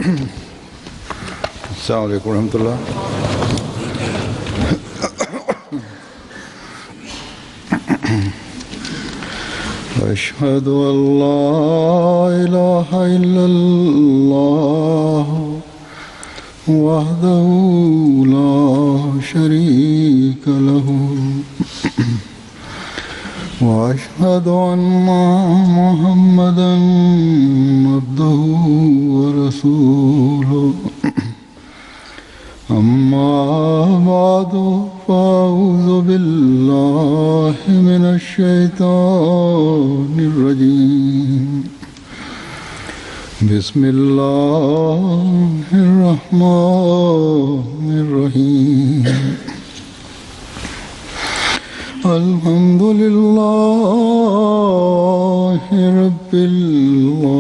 السلام علیکم ورحمۃ اللہ. أشهد أن لا إله إلا الله وحده لا شريك له وأشهد أن محمدا عبده ورسوله أما بعد فأعوذ بالله من الشيطان الرجيم بسم الله الرحمن الرحيم الحمد لله رب العالمين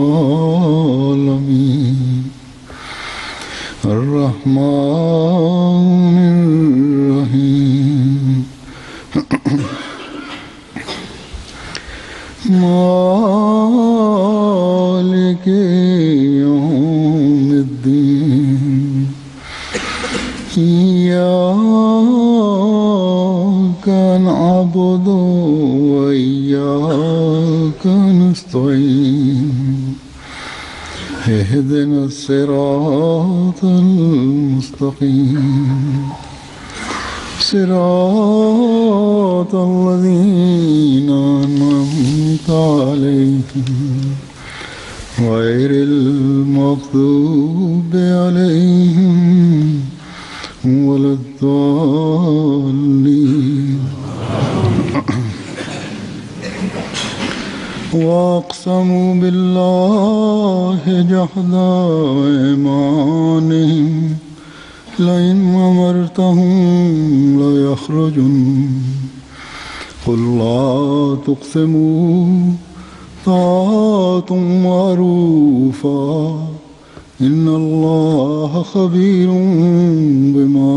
الرحمن الرحيم مالك يوم الدين إياك نعبد وإياك نستعين اهدنا الصراط المستقيم صراط الذين أنعمت عليهم غير المغضوب عليهم ولا الضالين. وأقسموا بالله جهد أيمانهم لئن أمرتهم ليخرجن قل لا تقسموا طاعة معروفة إن الله خبير بما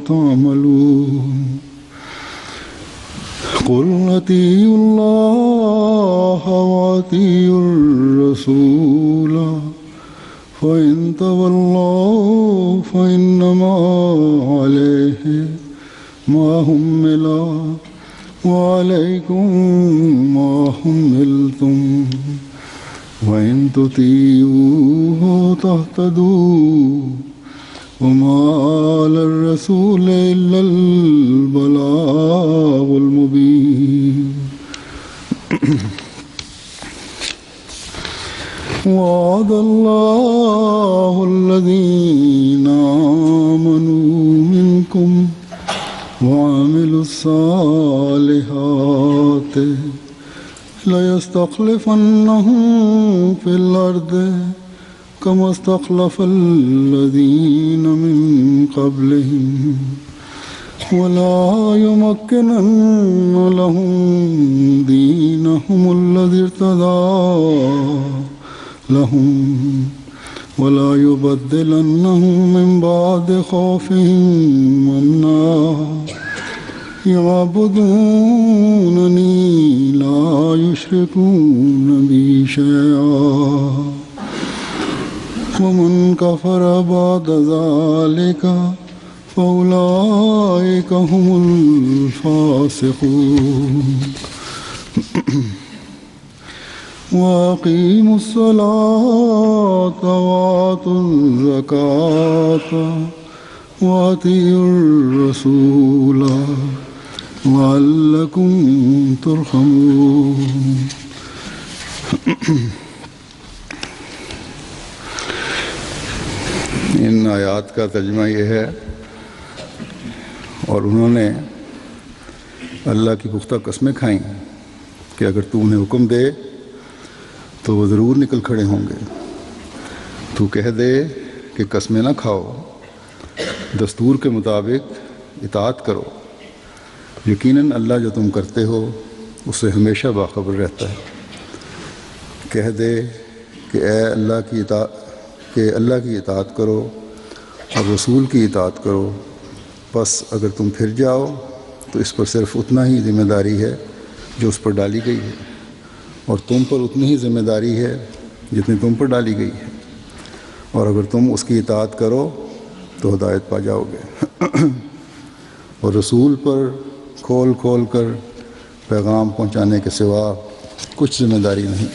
تعملون. قل أطيعوا الله وأطيعوا الرسول فإن تولوا فإنما عليه ما حمل وعليكم ما حملتم وإن تطيعوه تهتدوا وما على الرسول إلا البلاغ المبين. وعد الله الذين آمنوا منكم وعملوا الصالحات ليستخلفنهم في الأرض كما استخلف الذين من قبلهم ولا يمكنن لهم دينهم الذي ارتضى لهم ولا يبدلنهم من بعد خوفهم أمنا يعبدونني لا يشركون بي شيئا ومن كفر بعد ذلك فأولئك هم الفاسقون. وأقيموا الصلاة وآتوا الزكاة وأطيعوا الرسول لعلكم ترحمون. ان آیات کا ترجمہ یہ ہے اور انہوں نے اللہ کی پختہ قسمیں کھائیں کہ اگر تو انہیں حکم دے تو وہ ضرور نکل کھڑے ہوں گے. تو کہہ دے کہ قسمیں نہ کھاؤ، دستور کے مطابق اطاعت کرو، یقیناً اللہ جو تم کرتے ہو اس سے ہمیشہ باخبر رہتا ہے. کہہ دے کہ اے اللہ کی اطاعت کرو اور رسول کی اطاعت کرو، بس اگر تم پھر جاؤ تو اس پر صرف اتنا ہی ذمہ داری ہے جو اس پر ڈالی گئی ہے، اور تم پر اتنی ہی ذمہ داری ہے جتنی تم پر ڈالی گئی ہے، اور اگر تم اس کی اطاعت کرو تو ہدایت پا جاؤ گے۔ اور رسول پر کھول کھول کر پیغام پہنچانے کے سوا کچھ ذمہ داری نہیں۔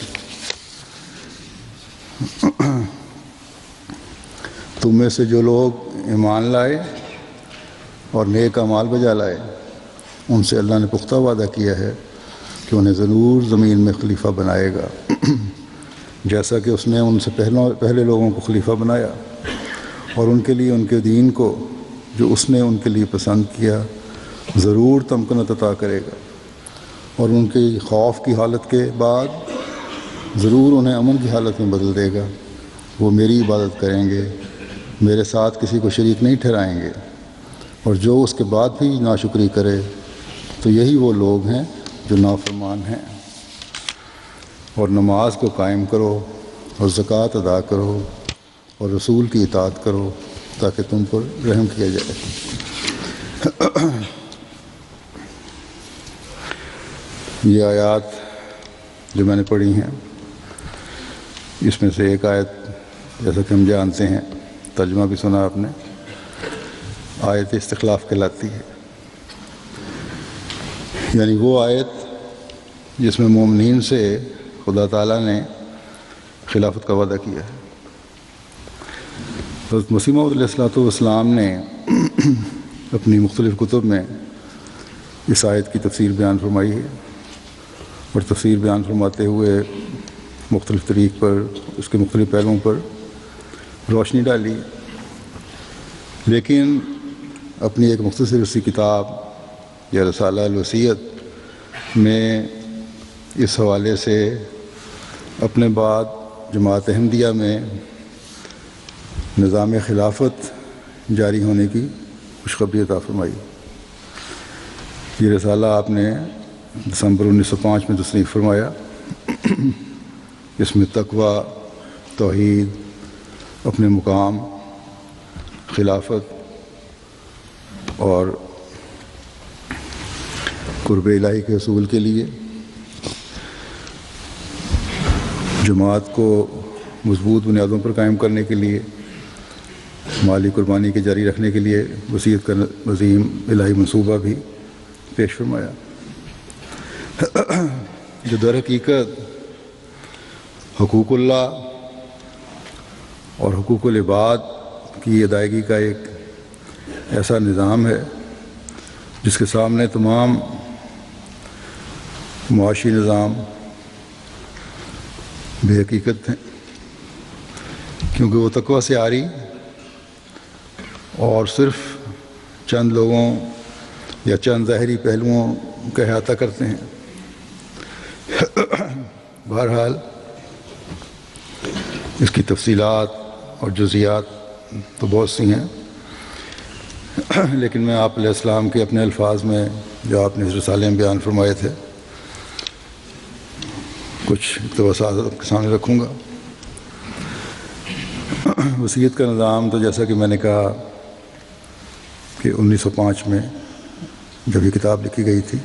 تم میں سے جو لوگ ایمان لائے اور نیک اعمال بجا لائے ان سے اللہ نے پختہ وعدہ کیا ہے کہ انہیں ضرور زمین میں خلیفہ بنائے گا، جیسا کہ اس نے ان سے پہلے لوگوں کو خلیفہ بنایا، اور ان کے لیے ان کے دین کو جو اس نے ان کے لیے پسند کیا ضرور تمکنت عطا کرے گا، اور ان کے خوف کی حالت کے بعد ضرور انہیں امن کی حالت میں بدل دے گا۔ وہ میری عبادت کریں گے، میرے ساتھ کسی کو شریک نہیں ٹھہرائیں گے، اور جو اس کے بعد بھی ناشکری کرے تو یہی وہ لوگ ہیں جو نافرمان ہیں۔ اور نماز کو قائم کرو اور زکوٰۃ ادا کرو اور رسول کی اطاعت کرو تاکہ تم پر رحم کیا جائے۔ یہ آیات جو میں نے پڑھی ہیں اس میں سے ایک آیت جیسا کہ ہم جانتے ہیں، ترجمہ بھی سنا آپ نے، آیت استخلاف کہلاتی ہے، یعنی وہ آیت جس میں مومنین سے خدا تعالیٰ نے خلافت کا وعدہ کیا ہے۔ حضرت مسیح موعود علیہ الصلوۃ والسلام نے اپنی مختلف کتب میں اس آیت کی تفسیر بیان فرمائی ہے، اور تفسیر بیان فرماتے ہوئے مختلف طریق پر اس کے مختلف پہلوؤں پر روشنی ڈالی، لیکن اپنی ایک مختصر سی کتاب یا رسالہ الوصیت میں اس حوالے سے اپنے بعد جماعت احمدیہ میں نظام خلافت جاری ہونے کی خوشخبری عطا فرمائی۔ یہ رسالہ آپ نے دسمبر 1905 میں تصنیف فرمایا۔ اس میں تقوی، توحید، اپنے مقام، خلافت اور قرب الہی کے حصول کے لیے جماعت کو مضبوط بنیادوں پر قائم کرنے کے لیے مالی قربانی کے جاری رکھنے کے لیے وصیت کا عظیم الہی منصوبہ بھی پیش فرمایا، جو در حقیقت حقوق اللہ اور حقوق العباد کی ادائیگی کا ایک ایسا نظام ہے جس کے سامنے تمام معاشی نظام بے حقیقت ہیں، کیونکہ وہ تقویٰ سے عاری اور صرف چند لوگوں یا چند ظاہری پہلوؤں کا احاطہ کرتے ہیں۔ بہرحال اس کی تفصیلات اور جزیات تو بہت سی ہیں، لیکن میں آپ علیہ السلام کے اپنے الفاظ میں جو آپ نے اس رسالے میں بیان فرمائے تھے کچھ اقتباسات آپ کے سامنے رکھوں گا۔ وصیت کا نظام تو جیسا کہ میں نے کہا کہ 1905 میں جب یہ کتاب لکھی گئی تھی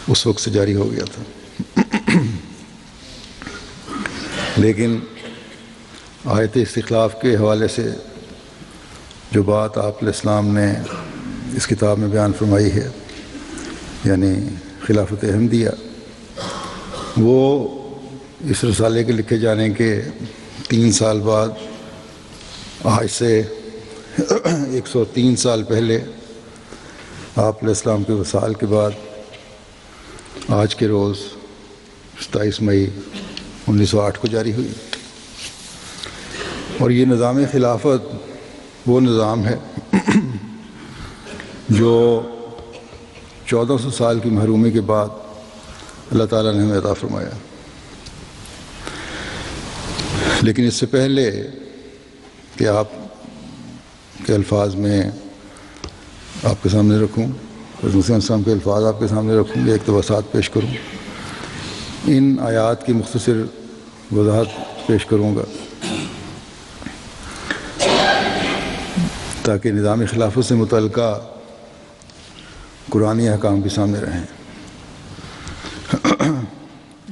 اس وقت سے جاری ہو گیا تھا، لیکن آیت استخلاف کے حوالے سے جو بات آپ علیہ السلام نے اس کتاب میں بیان فرمائی ہے، یعنی خلافت احمدیہ، وہ اس رسالے کے لکھے جانے کے 3 سال بعد، آج سے 103 سال پہلے آپ علیہ السلام کے وصال کے بعد آج کے روز 27 مئی 1908 کو جاری ہوئی۔ اور یہ نظام خلافت وہ نظام ہے جو 1400 سال کی محرومی کے بعد اللہ تعالیٰ نے ہمیں عطا فرمایا۔ لیکن اس سے پہلے کہ آپ کے الفاظ میں آپ کے سامنے رکھوں، حضرت مسیح علیہ السلام کے الفاظ آپ کے سامنے رکھوں، یہ اقتباسات پیش کروں، ان آیات کی مختصر وضاحت پیش کروں گا تاکہ نظام خلافت سے متعلقہ قرآنی احکام بھی سامنے رہیں۔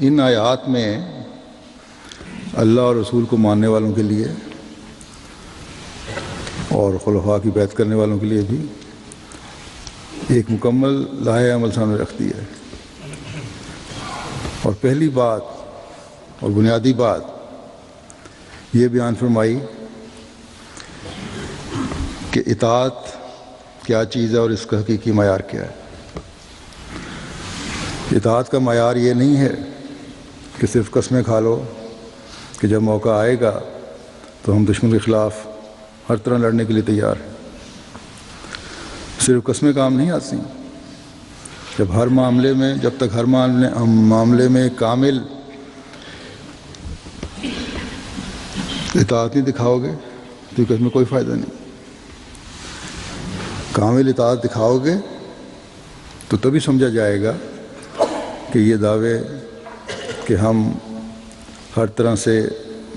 ان آیات میں اللہ اور رسول کو ماننے والوں کے لیے اور خلفاء کی بیعت کرنے والوں کے لیے بھی ایک مکمل لائحہ عمل سامنے رکھتی ہے۔ اور پہلی بات اور بنیادی بات یہ بیان فرمائی کہ اطاعت کیا چیز ہے اور اس کا حقیقی معیار کیا ہے۔ اطاعت کا معیار یہ نہیں ہے کہ صرف قسمیں کھا لو کہ جب موقع آئے گا تو ہم دشمن کے خلاف ہر طرح لڑنے کے لیے تیار ہیں۔ صرف قسمیں کام نہیں آتی، جب تک ہر معاملے میں کامل اطاعت نہیں دکھاؤ گے تو اس میں کوئی فائدہ نہیں۔ کامل اطاعت دکھاؤ گے تو تبھی سمجھا جائے گا کہ یہ دعوے کہ ہم ہر طرح سے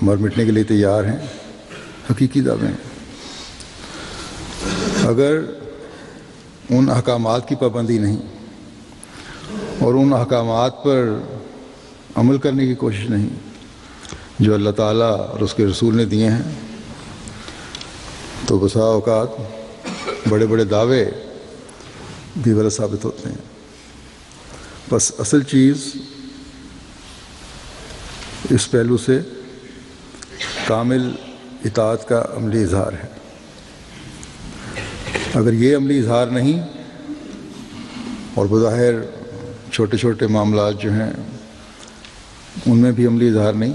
مر مٹنے کے لیے تیار ہیں حقیقی دعوے ہیں۔ اگر ان احکامات کی پابندی نہیں اور ان احکامات پر عمل کرنے کی کوشش نہیں جو اللہ تعالیٰ اور اس کے رسول نے دیے ہیں، تو بسا اوقات بڑے بڑے دعوے بھی غلط ثابت ہوتے ہیں۔ بس اصل چیز اس پہلو سے کامل اطاعت کا عملی اظہار ہے۔ اگر یہ عملی اظہار نہیں اور بظاہر چھوٹے چھوٹے معاملات جو ہیں ان میں بھی عملی اظہار نہیں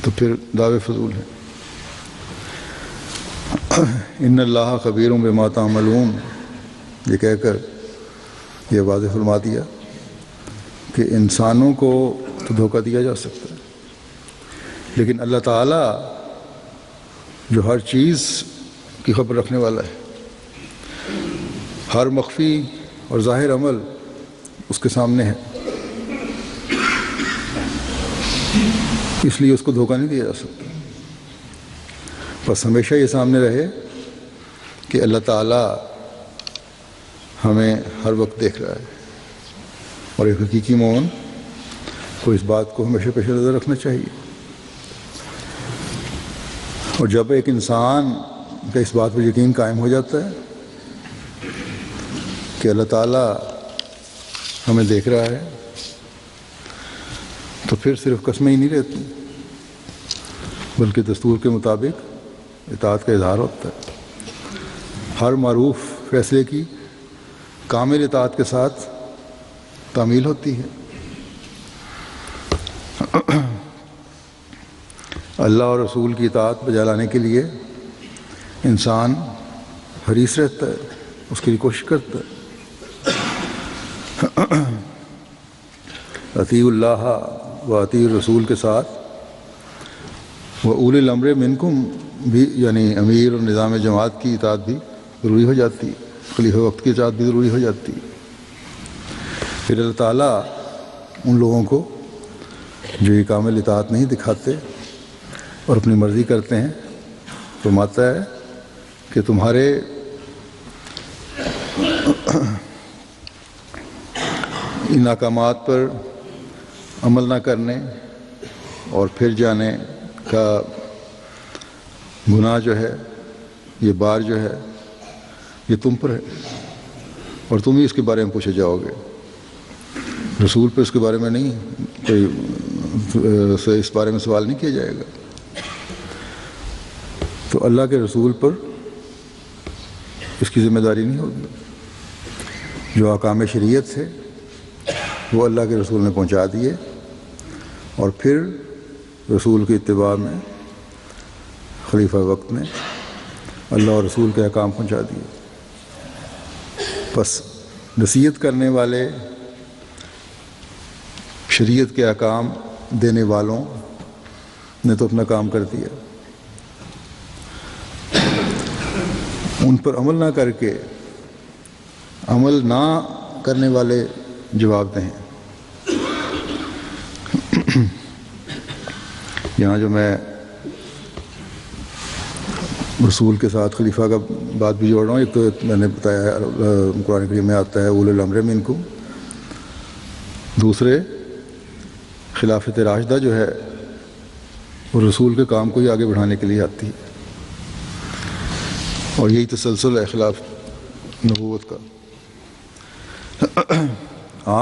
تو پھر دعوے فضول ہیں۔ ان اللہ خبیر بما تعملون، یہ کہہ کر یہ واضح فرما دیا کہ انسانوں کو تو دھوکہ دیا جا سکتا ہے، لیکن اللہ تعالیٰ جو ہر چیز کی خبر رکھنے والا ہے، ہر مخفی اور ظاہر عمل اس کے سامنے ہے، اس لیے اس کو دھوکہ نہیں دیا جا سکتا۔ بس ہمیشہ یہ سامنے رہے کہ اللہ تعالیٰ ہمیں ہر وقت دیکھ رہا ہے، اور ایک حقیقی مومن کو اس بات کو ہمیشہ پیش نظر رکھنا چاہیے۔ اور جب ایک انسان کا اس بات پر یقین قائم ہو جاتا ہے کہ اللہ تعالیٰ ہمیں دیکھ رہا ہے، تو پھر صرف قسمیں ہی نہیں رہتی بلکہ دستور کے مطابق اطاعت کا اظہار ہوتا ہے۔ ہر معروف فیصلے کی کامل اطاعت کے ساتھ تعمیل ہوتی ہے۔ اللہ اور رسول کی اطاعت بجا لانے کے لیے انسان حریص رہتا ہے، اس کے لیے کوشش کرتا ہے۔ اطیعوا اللہ و اطیعوا الرسول کے ساتھ وہ اولی الامر منکم بھی، یعنی امیر اور نظام جماعت کی اطاعت بھی ضروری ہو جاتی، خلیفہ وقت کی اطاعت بھی ضروری ہو جاتی۔ پھر اللہ تعالیٰ ان لوگوں کو جو یہ کامل اطاعت نہیں دکھاتے اور اپنی مرضی کرتے ہیں فرماتا ہے کہ تمہارے ان احکامات پر عمل نہ کرنے اور پھر جانے کا گناہ جو ہے، یہ بار جو ہے، یہ تم پر ہے، اور تم ہی اس کے بارے میں پوچھے جاؤ گے۔ رسول پر اس کے بارے میں نہیں، کوئی اس بارے میں سوال نہیں کیا جائے گا۔ تو اللہ کے رسول پر اس کی ذمہ داری نہیں ہوگی۔ جو احکام شریعت تھے وہ اللہ کے رسول نے پہنچا دیے، اور پھر رسول کی اتباع میں خلیفہ وقت نے اللہ اور رسول کے احکام پہنچا دیے۔ بس نصیحت کرنے والے، شریعت کے احکام دینے والوں نے تو اپنا کام کر دیا، ان پر عمل نہ کر کے عمل نہ کرنے والے جواب دیں۔ یہاں جو میں رسول کے ساتھ خلیفہ کا بات بھی جوڑ رہا ہوں، ایک تو میں نے بتایا ہے قرآن کریم میں آتا ہے اولی الامر منکم، دوسرے خلافت راشدہ جو ہے وہ رسول کے کام کو ہی آگے بڑھانے کے لیے آتی ہے۔ اور یہی تسلسل ہے خلاف نبوت کا۔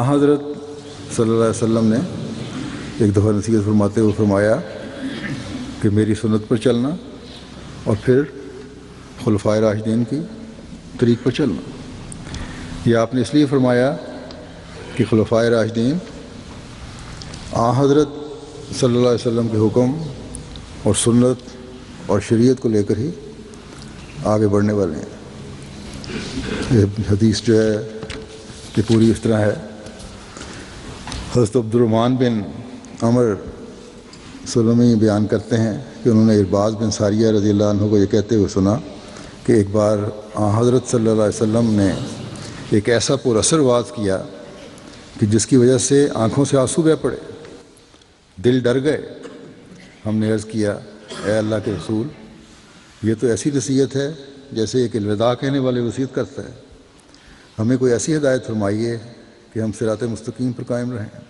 حضرت صلی اللہ علیہ وسلم نے ایک دفعہ نصیحت فرماتے ہوئے فرمایا کہ میری سنت پر چلنا اور پھر خلفائے راشدین کی طریق پر چلنا۔ یہ آپ نے اس لیے فرمایا کہ خلفائے راشدین حضرت صلی اللہ علیہ وسلم کے حکم اور سنت اور شریعت کو لے کر ہی آگے بڑھنے والے ہیں۔ یہ حدیث جو ہے یہ پوری اس طرح ہے۔ حضرت عبد الرحمن بن عمر سلمی بیان کرتے ہیں کہ انہوں نے ارباز بن ساریہ رضی اللہ عنہ کو یہ کہتے ہوئے سنا کہ ایک بار حضرت صلی اللہ علیہ وسلم نے ایک ایسا پر اثر واعظ کیا کہ جس کی وجہ سے آنکھوں سے آنسو بہہ پڑے، دل ڈر گئے۔ ہم نے عرض کیا اے اللہ کے رسول، یہ تو ایسی نصیحت ہے جیسے ایک الوداع کہنے والے وصیت کرتا ہے، ہمیں کوئی ایسی ہدایت فرمائیے کہ ہم صراط مستقیم پر قائم رہیں۔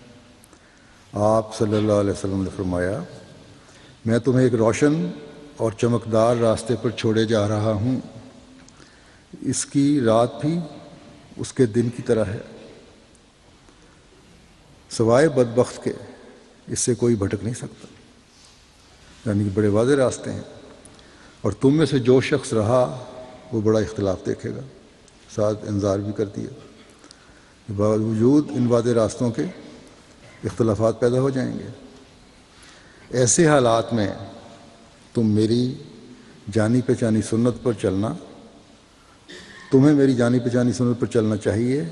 آپ صلی اللہ علیہ وسلم نے فرمایا میں تمہیں ایک روشن اور چمکدار راستے پر چھوڑے جا رہا ہوں، اس کی رات بھی اس کے دن کی طرح ہے، سوائے بدبخت کے اس سے کوئی بھٹک نہیں سکتا۔ یعنی کہ بڑے واضح راستے ہیں، اور تم میں سے جو شخص رہا وہ بڑا اختلاف دیکھے گا۔ ساتھ انذار بھی کر دیا، باوجود ان واضح راستوں کے اختلافات پیدا ہو جائیں گے۔ ایسے حالات میں تم میری جانی پہچانی سنت پر چلنا، تمہیں میری جانی پہچانی سنت پر چلنا چاہیے،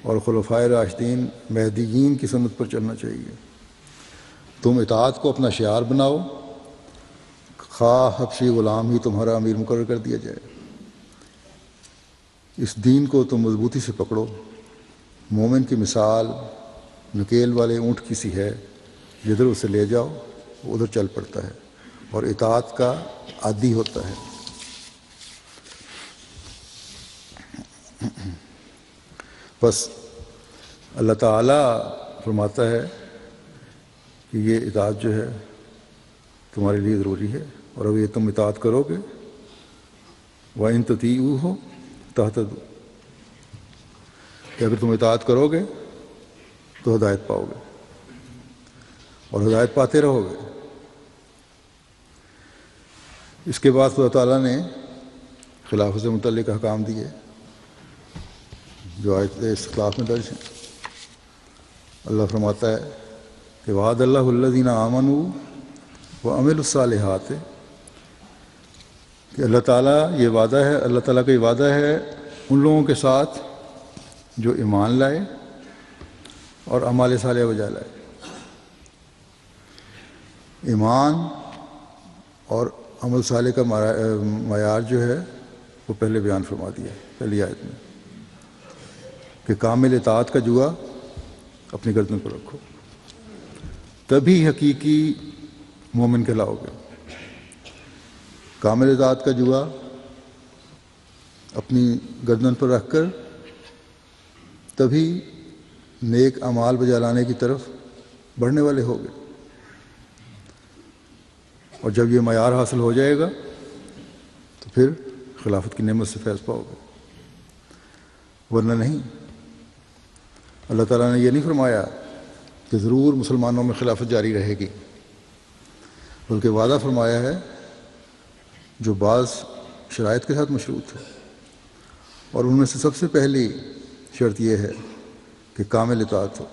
اور خلفائے راشدین مہدیین کی سنت پر چلنا چاہیے۔ تم اطاعت کو اپنا شعار بناؤ، خواہ حبشی غلام ہی تمہارا امیر مقرر کر دیا جائے۔ اس دین کو تم مضبوطی سے پکڑو۔ مومن کی مثال نکیل والے اونٹ کی سی ہے، جدھر اسے لے جاؤ وہ ادھر چل پڑتا ہے اور اطاعت کا عادی ہوتا ہے۔ بس اللہ تعالیٰ فرماتا ہے کہ یہ اطاعت جو ہے تمہارے لیے ضروری ہے، اور اگر یہ تم اطاعت کرو گے وَإِن تُطِيعُوهُ تَهْتَدُوا، کہ اگر تم اطاعت کرو گے تو ہدایت پاؤ گے اور ہدایت پاتے رہو گے۔ اس کے بعد خدا تعالیٰ نے خلافت سے متعلق احکام دیے جو آیت اس خلاف میں درج ہیں۔ اللہ فرماتا ہے کہ وعد اللہ الذین آمنوا وعملوا الصالحات، کہ اللہ تعالیٰ یہ وعدہ ہے، اللہ تعالیٰ کا یہ وعدہ ہے ان لوگوں کے ساتھ جو ایمان لائے اور اعمال صالحہ بجا لائے۔ ایمان اور عمل صالح کا معیار جو ہے وہ پہلے بیان فرما دیا پہلی آیت میں، کہ کامل اطاعت کا جوا اپنی گردن پر رکھو، تبھی حقیقی مومن کہلاؤ گے۔ کامل اطاعت کا جوا اپنی گردن پر رکھ کر تبھی نیک اعمال بجا لانے کی طرف بڑھنے والے ہوگے، اور جب یہ معیار حاصل ہو جائے گا تو پھر خلافت کی نعمت سے فیض پاؤ گے، ورنہ نہیں۔ اللہ تعالیٰ نے یہ نہیں فرمایا کہ ضرور مسلمانوں میں خلافت جاری رہے گی، بلکہ وعدہ فرمایا ہے جو بعض شرائط کے ساتھ مشروط ہے، اور ان میں سے سب سے پہلی شرط یہ ہے کہ کامل اطاعت ہو۔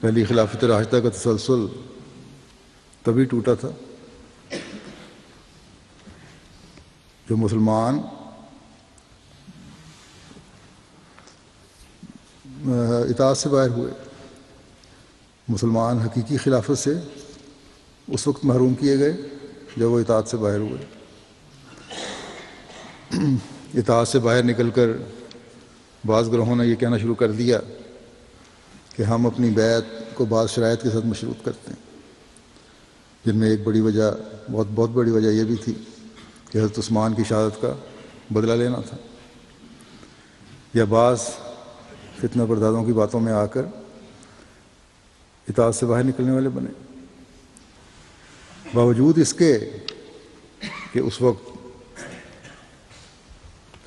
پہلی خلافت راشدہ کا تسلسل تبھی ٹوٹا تھا جو مسلمان اطاعت سے باہر ہوئے۔ مسلمان حقیقی خلافت سے اس وقت محروم کیے گئے جب وہ اطاعت سے باہر ہوئے۔ اطاعت سے باہر نکل کر بعض گروہوں نے یہ کہنا شروع کر دیا کہ ہم اپنی بیعت کو بعض شرائط کے ساتھ مشروط کرتے ہیں، جن میں ایک بڑی وجہ بہت بڑی وجہ یہ بھی تھی کہ حضرت عثمان کی شہادت کا بدلہ لینا تھا، یا بعض فتنہ پردازوں کی باتوں میں آ کر اطاعت سے باہر نکلنے والے بنے، باوجود اس کے کہ اس وقت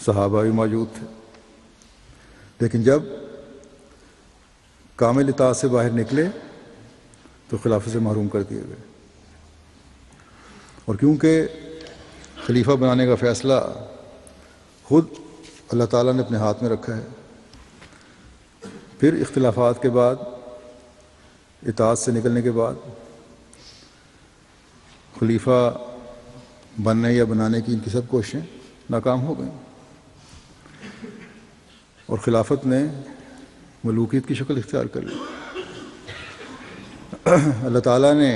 صحابہ بھی موجود تھے، لیکن جب کامل اطاعت سے باہر نکلے تو خلافت سے محروم کر دیے گئے۔ اور کیونکہ خلیفہ بنانے کا فیصلہ خود اللہ تعالیٰ نے اپنے ہاتھ میں رکھا ہے، پھر اختلافات کے بعد، اطاعت سے نکلنے کے بعد خلیفہ بننے یا بنانے کی ان کی سب کوششیں ناکام ہو گئیں، اور خلافت نے ملوکیت کی شکل اختیار کر لی۔ اللہ تعالیٰ نے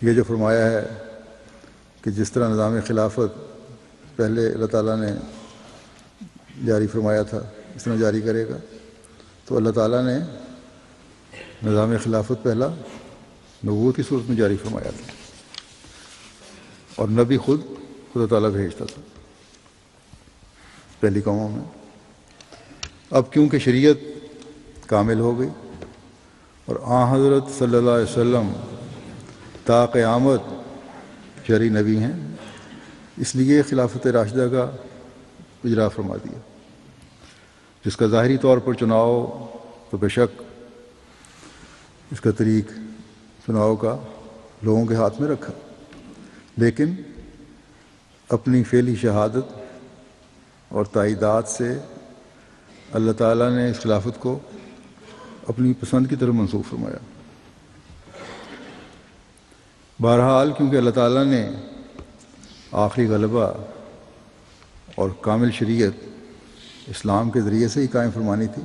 یہ جو فرمایا ہے کہ جس طرح نظام خلافت پہلے اللہ تعالیٰ نے جاری فرمایا تھا اس طرح جاری کرے گا، تو اللہ تعالیٰ نے نظام خلافت پہلا نبوت کی صورت میں جاری فرمایا تھا، اور نبی خود خدا تعالیٰ بھیجتا تھا پہلی قوموں میں۔ اب کیونکہ شریعت کامل ہو گئی اور حضرت صلی اللہ علیہ وسلم تا قیامت جاری نبی ہیں، اس لیے خلافت راشدہ کا اجرا فرما دیا، جس کا ظاہری طور پر چناؤ تو بے شک اس کا طریق چناؤ کا لوگوں کے ہاتھ میں رکھا، لیکن اپنی فعلی شہادت اور تائیدات سے اللہ تعالیٰ نے اس خلافت کو اپنی پسند کی طرف منسوخ فرمایا۔ بہرحال کیونکہ اللہ تعالیٰ نے آخری غلبہ اور کامل شریعت اسلام کے ذریعے سے ہی قائم فرمانی تھی،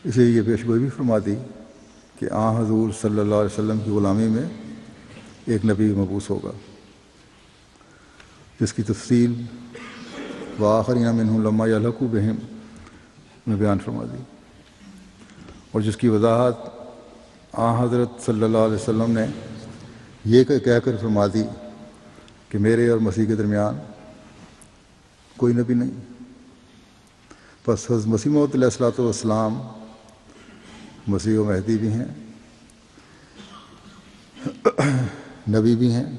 اس لیے یہ پیشگوئی بھی فرما دی کہ حضور صلی اللہ علیہ وسلم کی غلامی میں ایک نبی مبعوث ہوگا، جس کی تفصیل وآخرین منہم لما یلحقوا بہم میں بیان فرما دی، اور جس کی وضاحت حضرت صلی اللہ علیہ وسلم نے یہ کہہ کر فرما دی کہ میرے اور مسیح کے درمیان کوئی نبی نہیں۔ پس حضرت مسیح موعود علیہ الصلوۃ والسلام مسیح و مہدی بھی ہیں، نبی بھی ہیں،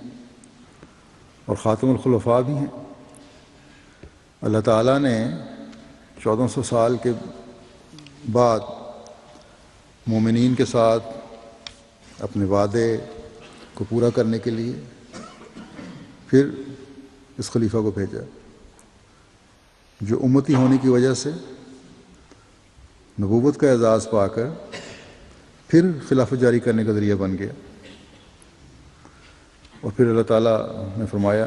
اور خاتم الخلفاء بھی ہیں۔ اللہ تعالیٰ نے 1400 سال کے بعد مومنین کے ساتھ اپنے وعدے کو پورا کرنے کے لیے پھر اس خلیفہ کو بھیجا، جو امتی ہونے کی وجہ سے نبوت کا اعزاز پا کر پھر خلافت جاری کرنے کا ذریعہ بن گیا۔ اور پھر اللہ تعالیٰ نے فرمایا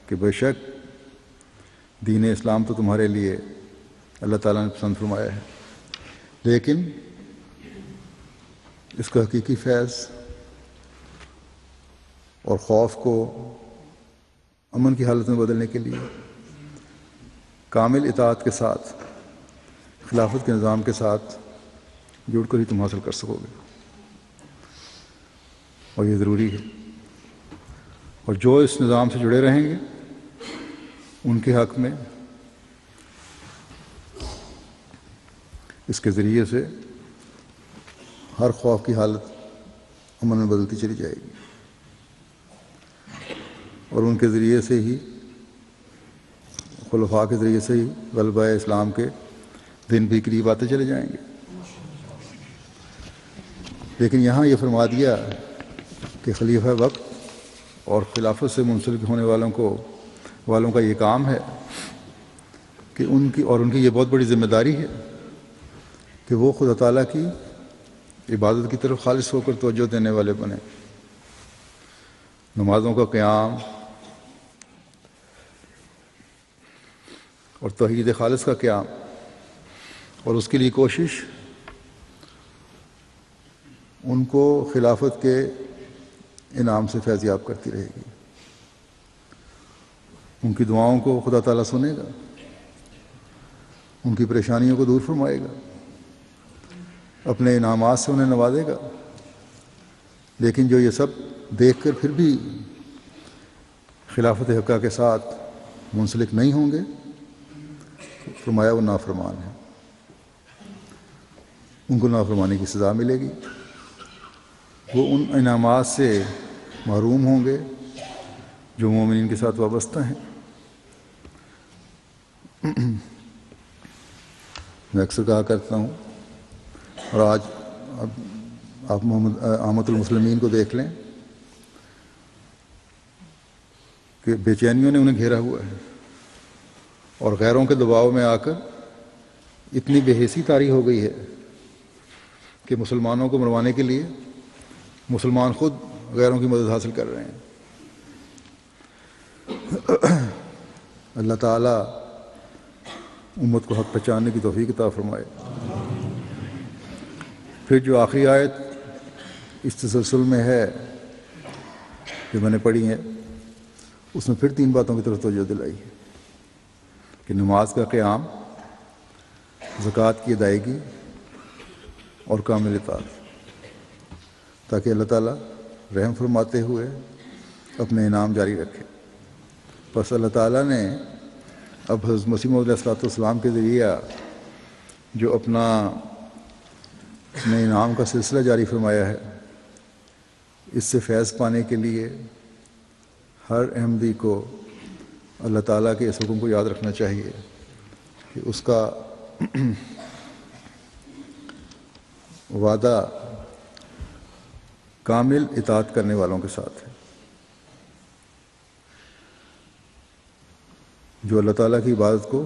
کہ بے شک دین اسلام تو تمہارے لیے اللہ تعالیٰ نے پسند فرمایا ہے، لیکن اس کا حقیقی فیض اور خوف کو امن کی حالت میں بدلنے کے لیے کامل اطاعت کے ساتھ خلافت کے نظام کے ساتھ جڑ کر ہی تم حاصل کر سکو گے، اور یہ ضروری ہے۔ اور جو اس نظام سے جڑے رہیں گے ان کے حق میں اس کے ذریعے سے ہر خوف کی حالت امن میں بدلتی چلی جائے گی، اور ان کے ذریعے سے ہی، خلفاء کے ذریعے سے ہی غلبہ اسلام کے دن بھی قریب آتے چلے جائیں گے۔ لیکن یہاں یہ فرما دیا کہ خلیفہ وقت اور خلافت سے منسلک ہونے والوں کا یہ کام ہے کہ ان کی یہ بہت بڑی ذمہ داری ہے کہ وہ خدا تعالیٰ کی عبادت کی طرف خالص ہو کر توجہ دینے والے بنیں، نمازوں کا قیام اور توحید خالص کا قیام، اور اس کے لیے کوشش ان کو خلافت کے انعام سے فیضیاب کرتی رہے گی۔ ان کی دعاؤں کو خدا تعالیٰ سنے گا، ان کی پریشانیوں کو دور فرمائے گا، اپنے انعامات سے انہیں نوازے گا۔ لیکن جو یہ سب دیکھ کر پھر بھی خلافت حقہ کے ساتھ منسلک نہیں ہوں گے، فرمایا وہ نافرمان ہیں، ان کو نافرمانی کی سزا ملے گی، وہ ان انعامات سے محروم ہوں گے جو مومنین کے ساتھ وابستہ ہیں۔ میں اکثر کہا کرتا ہوں، اور آج آپ محمد عامۃ المسلمین کو دیکھ لیں کہ بے چینیوں نے انہیں گھیرا ہوا ہے، اور غیروں کے دباؤ میں آ کر اتنی بے حیثی طاری ہو گئی ہے کہ مسلمانوں کو مروانے کے لیے مسلمان خود غیروں کی مدد حاصل کر رہے ہیں۔ اللہ تعالیٰ امت کو حق پہچاننے کی توفیق عطا فرمائے۔ پھر جو آخری آیت اس تسلسل میں ہے جو میں نے پڑھی ہے، اس میں پھر 3 باتوں کی طرف توجہ دلائی ہے کہ نماز کا قیام، زکوٰۃ کی ادائیگی اور کامل اطاعت، تاکہ اللہ تعالیٰ رحم فرماتے ہوئے اپنے انعام جاری رکھے۔ بس اللہ تعالیٰ نے اب حضرت مسیح موعود علیہ السلام کے ذریعہ جو اپنے انعام کا سلسلہ جاری فرمایا ہے، اس سے فیض پانے کے لیے ہر احمدی کو اللہ تعالیٰ کے اس حکم کو یاد رکھنا چاہیے کہ اس کا وعدہ کامل اطاعت کرنے والوں کے ساتھ ہے، جو اللہ تعالیٰ کی عبادت کو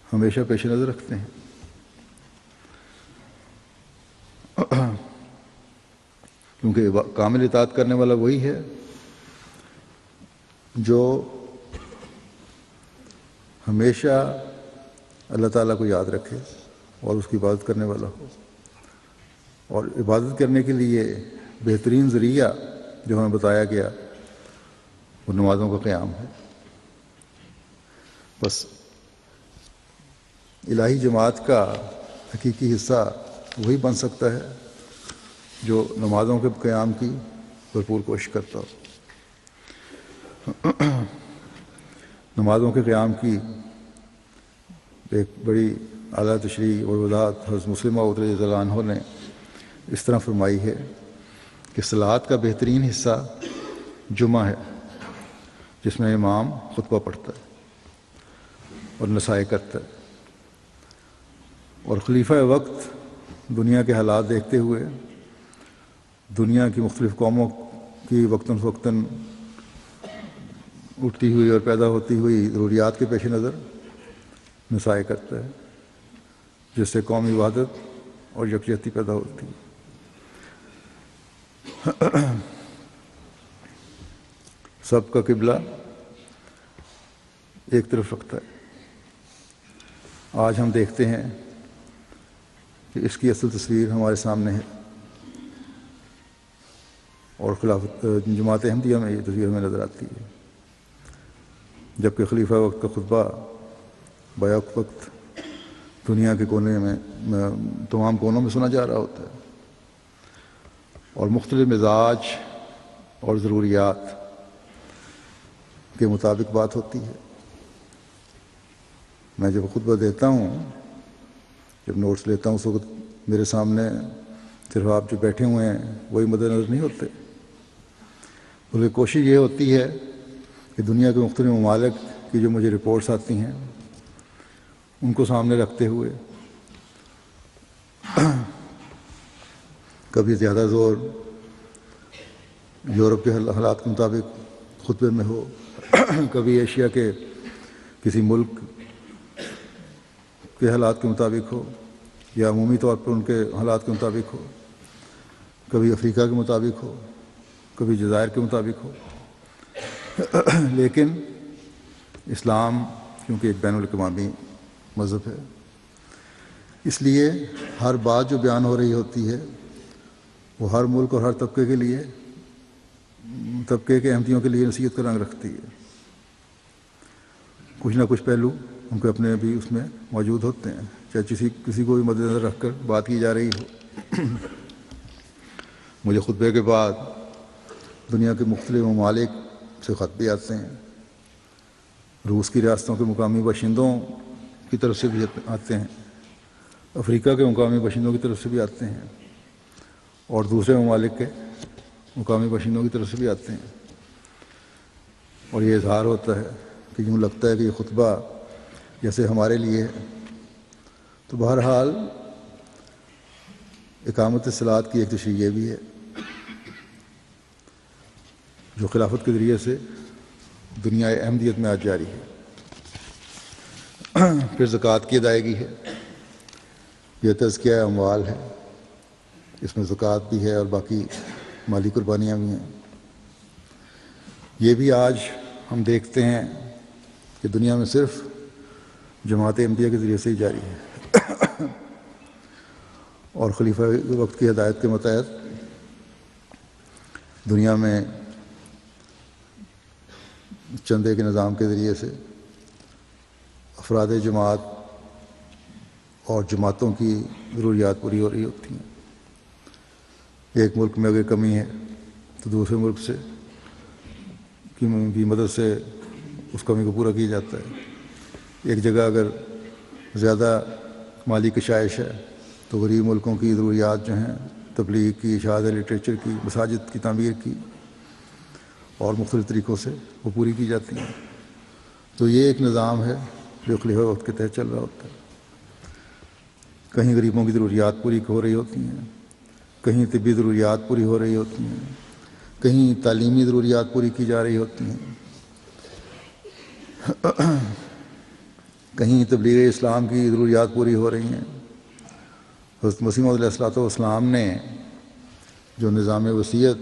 ہمیشہ پیش نظر رکھتے ہیں۔ کیونکہ کامل اطاعت کرنے والا وہی ہے جو ہمیشہ اللہ تعالیٰ کو یاد رکھے اور اس کی عبادت کرنے والا ہو۔ اور عبادت کرنے کے لیے بہترین ذریعہ جو ہمیں بتایا گیا وہ نمازوں کا قیام ہے۔ بس الہی جماعت کا حقیقی حصہ وہی بن سکتا ہے جو نمازوں کے قیام کی بھرپور کوشش کرتا ہو۔ نمازوں کے قیام کی ایک بڑی اعلیٰ تشریح اور وضاحت حضرت مسلم موعود رضی اللہ عنہ نے اس طرح فرمائی ہے کہ صلاۃ کا بہترین حصہ جمعہ ہے، جس میں امام خطبہ پڑھتا ہے اور نصائح کرتا ہے، اور خلیفہ وقت دنیا کے حالات دیکھتے ہوئے دنیا کی مختلف قوموں کی وقتاً فوقتاً اٹھتی ہوئی اور پیدا ہوتی ہوئی ضروریات کے پیش نظر نصائح کرتا ہے، جس سے قومی وحدت اور یکجہتی پیدا ہوتی ہے۔ سب کا قبلہ ایک طرف رکھتا ہے۔ آج ہم دیکھتے ہیں کہ اس کی اصل تصویر ہمارے سامنے ہے، اور خلافت جماعت احمدیہ میں یہ تصویر ہمیں نظر آتی ہے، جبکہ خلیفہ وقت کا خطبہ بیک وقت دنیا کے کونے میں تمام کونوں میں سنا جا رہا ہوتا ہے، اور مختلف مزاج اور ضروریات کے مطابق بات ہوتی ہے۔ میں جب خطبہ دیتا ہوں، جب نوٹس لیتا ہوں، اس وقت میرے سامنے صرف آپ جو بیٹھے ہوئے ہیں وہی مد نظر نہیں ہوتے، بلکہ کوشش یہ ہوتی ہے کہ دنیا کے مختلف ممالک کی جو مجھے رپورٹس آتی ہیں ان کو سامنے رکھتے ہوئے کبھی زیادہ زور یورپ کے حالات کے مطابق خطبے میں ہو، کبھی ایشیا کے کسی ملک کے حالات کے مطابق ہو، یا عمومی طور پر ان کے حالات کے مطابق ہو، کبھی افریقہ کے مطابق ہو، کبھی جزائر کے مطابق ہو۔ لیکن اسلام کیونکہ ایک بین الاقوامی مذہب ہے، اس لیے ہر بات جو بیان ہو رہی ہوتی ہے وہ ہر ملک اور ہر طبقے کے لیے، طبقے کے احمدیوں کے لیے نصیحت کا رنگ رکھتی ہے۔ کچھ نہ کچھ پہلو ان کے اپنے بھی اس میں موجود ہوتے ہیں، چاہے کسی کو بھی مد نظر رکھ کر بات کی جا رہی ہو۔ مجھے خطبے کے بعد دنیا کے مختلف ممالک سے خط بھی آتے ہیں، روس کی ریاستوں کے مقامی باشندوں کی طرف سے بھی آتے ہیں، افریقہ کے مقامی باشندوں کی طرف سے بھی آتے ہیں، اور دوسرے ممالک کے مقامی باشندوں کی طرف سے بھی آتے ہیں، اور یہ اظہار ہوتا ہے کہ یوں لگتا ہے کہ یہ خطبہ جیسے ہمارے لیے ہے. تو بہرحال اقامت صلاۃ کی ایک تشریح یہ بھی ہے جو خلافت کے ذریعے سے دنیا احمدیت میں آج جاری ہے. پھر زکوٰۃ کی ادائیگی ہے. یہ تزکیہ اموال ہے، اس میں زکوٰۃ بھی ہے اور باقی مالی قربانیاں بھی ہیں. یہ بھی آج ہم دیکھتے ہیں کہ دنیا میں صرف جماعت احمدیہ کے ذریعے سے ہی جاری ہے. اور خلیفہ وقت کی ہدایت کے متحد دنیا میں چندے کے نظام کے ذریعے سے افراد جماعت اور جماعتوں کی ضروریات پوری ہو رہی ہوتی ہیں. ایک ملک میں اگر کمی ہے تو دوسرے ملک سے کی مدد سے اس کمی کو پورا کیا جاتا ہے. ایک جگہ اگر زیادہ مالی کشائش ہے تو غریب ملکوں کی ضروریات جو ہیں تبلیغ کی، اشاعت لٹریچر کی، مساجد کی تعمیر کی اور مختلف طریقوں سے وہ پوری کی جاتی ہیں. تو یہ ایک نظام ہے جو خلیفہ وقت کے تحت چل رہا ہوتا ہے. کہیں غریبوں کی ضروریات پوری ہو رہی ہوتی ہیں، کہیں طبی ضروریات پوری ہو رہی ہوتی ہیں، کہیں تعلیمی ضروریات پوری کی جا رہی ہوتی ہیں، کہیں تبلیغ اسلام کی ضروریات پوری ہو رہی ہیں. حضرت مسیح موعود علیہ الصلوۃ والسلام نے جو نظام وصیت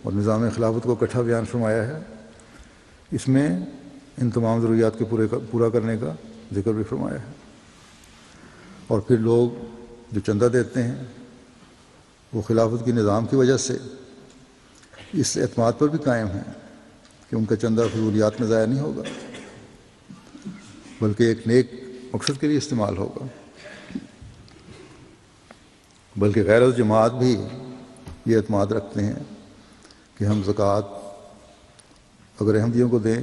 اور نظام خلافت کو اکٹھا بیان فرمایا ہے، اس میں ان تمام ضروریات کے پورا کرنے کا ذکر بھی فرمایا ہے. اور پھر لوگ جو چندہ دیتے ہیں وہ خلافت کی نظام کی وجہ سے اس اعتماد پر بھی قائم ہیں کہ ان کا چندہ فضولیات میں ضائع نہیں ہوگا بلکہ ایک نیک مقصد کے لیے استعمال ہوگا. بلکہ غیر الجماعت بھی یہ اعتماد رکھتے ہیں کہ ہم زکوٰۃ اگر احمدیوں کو دیں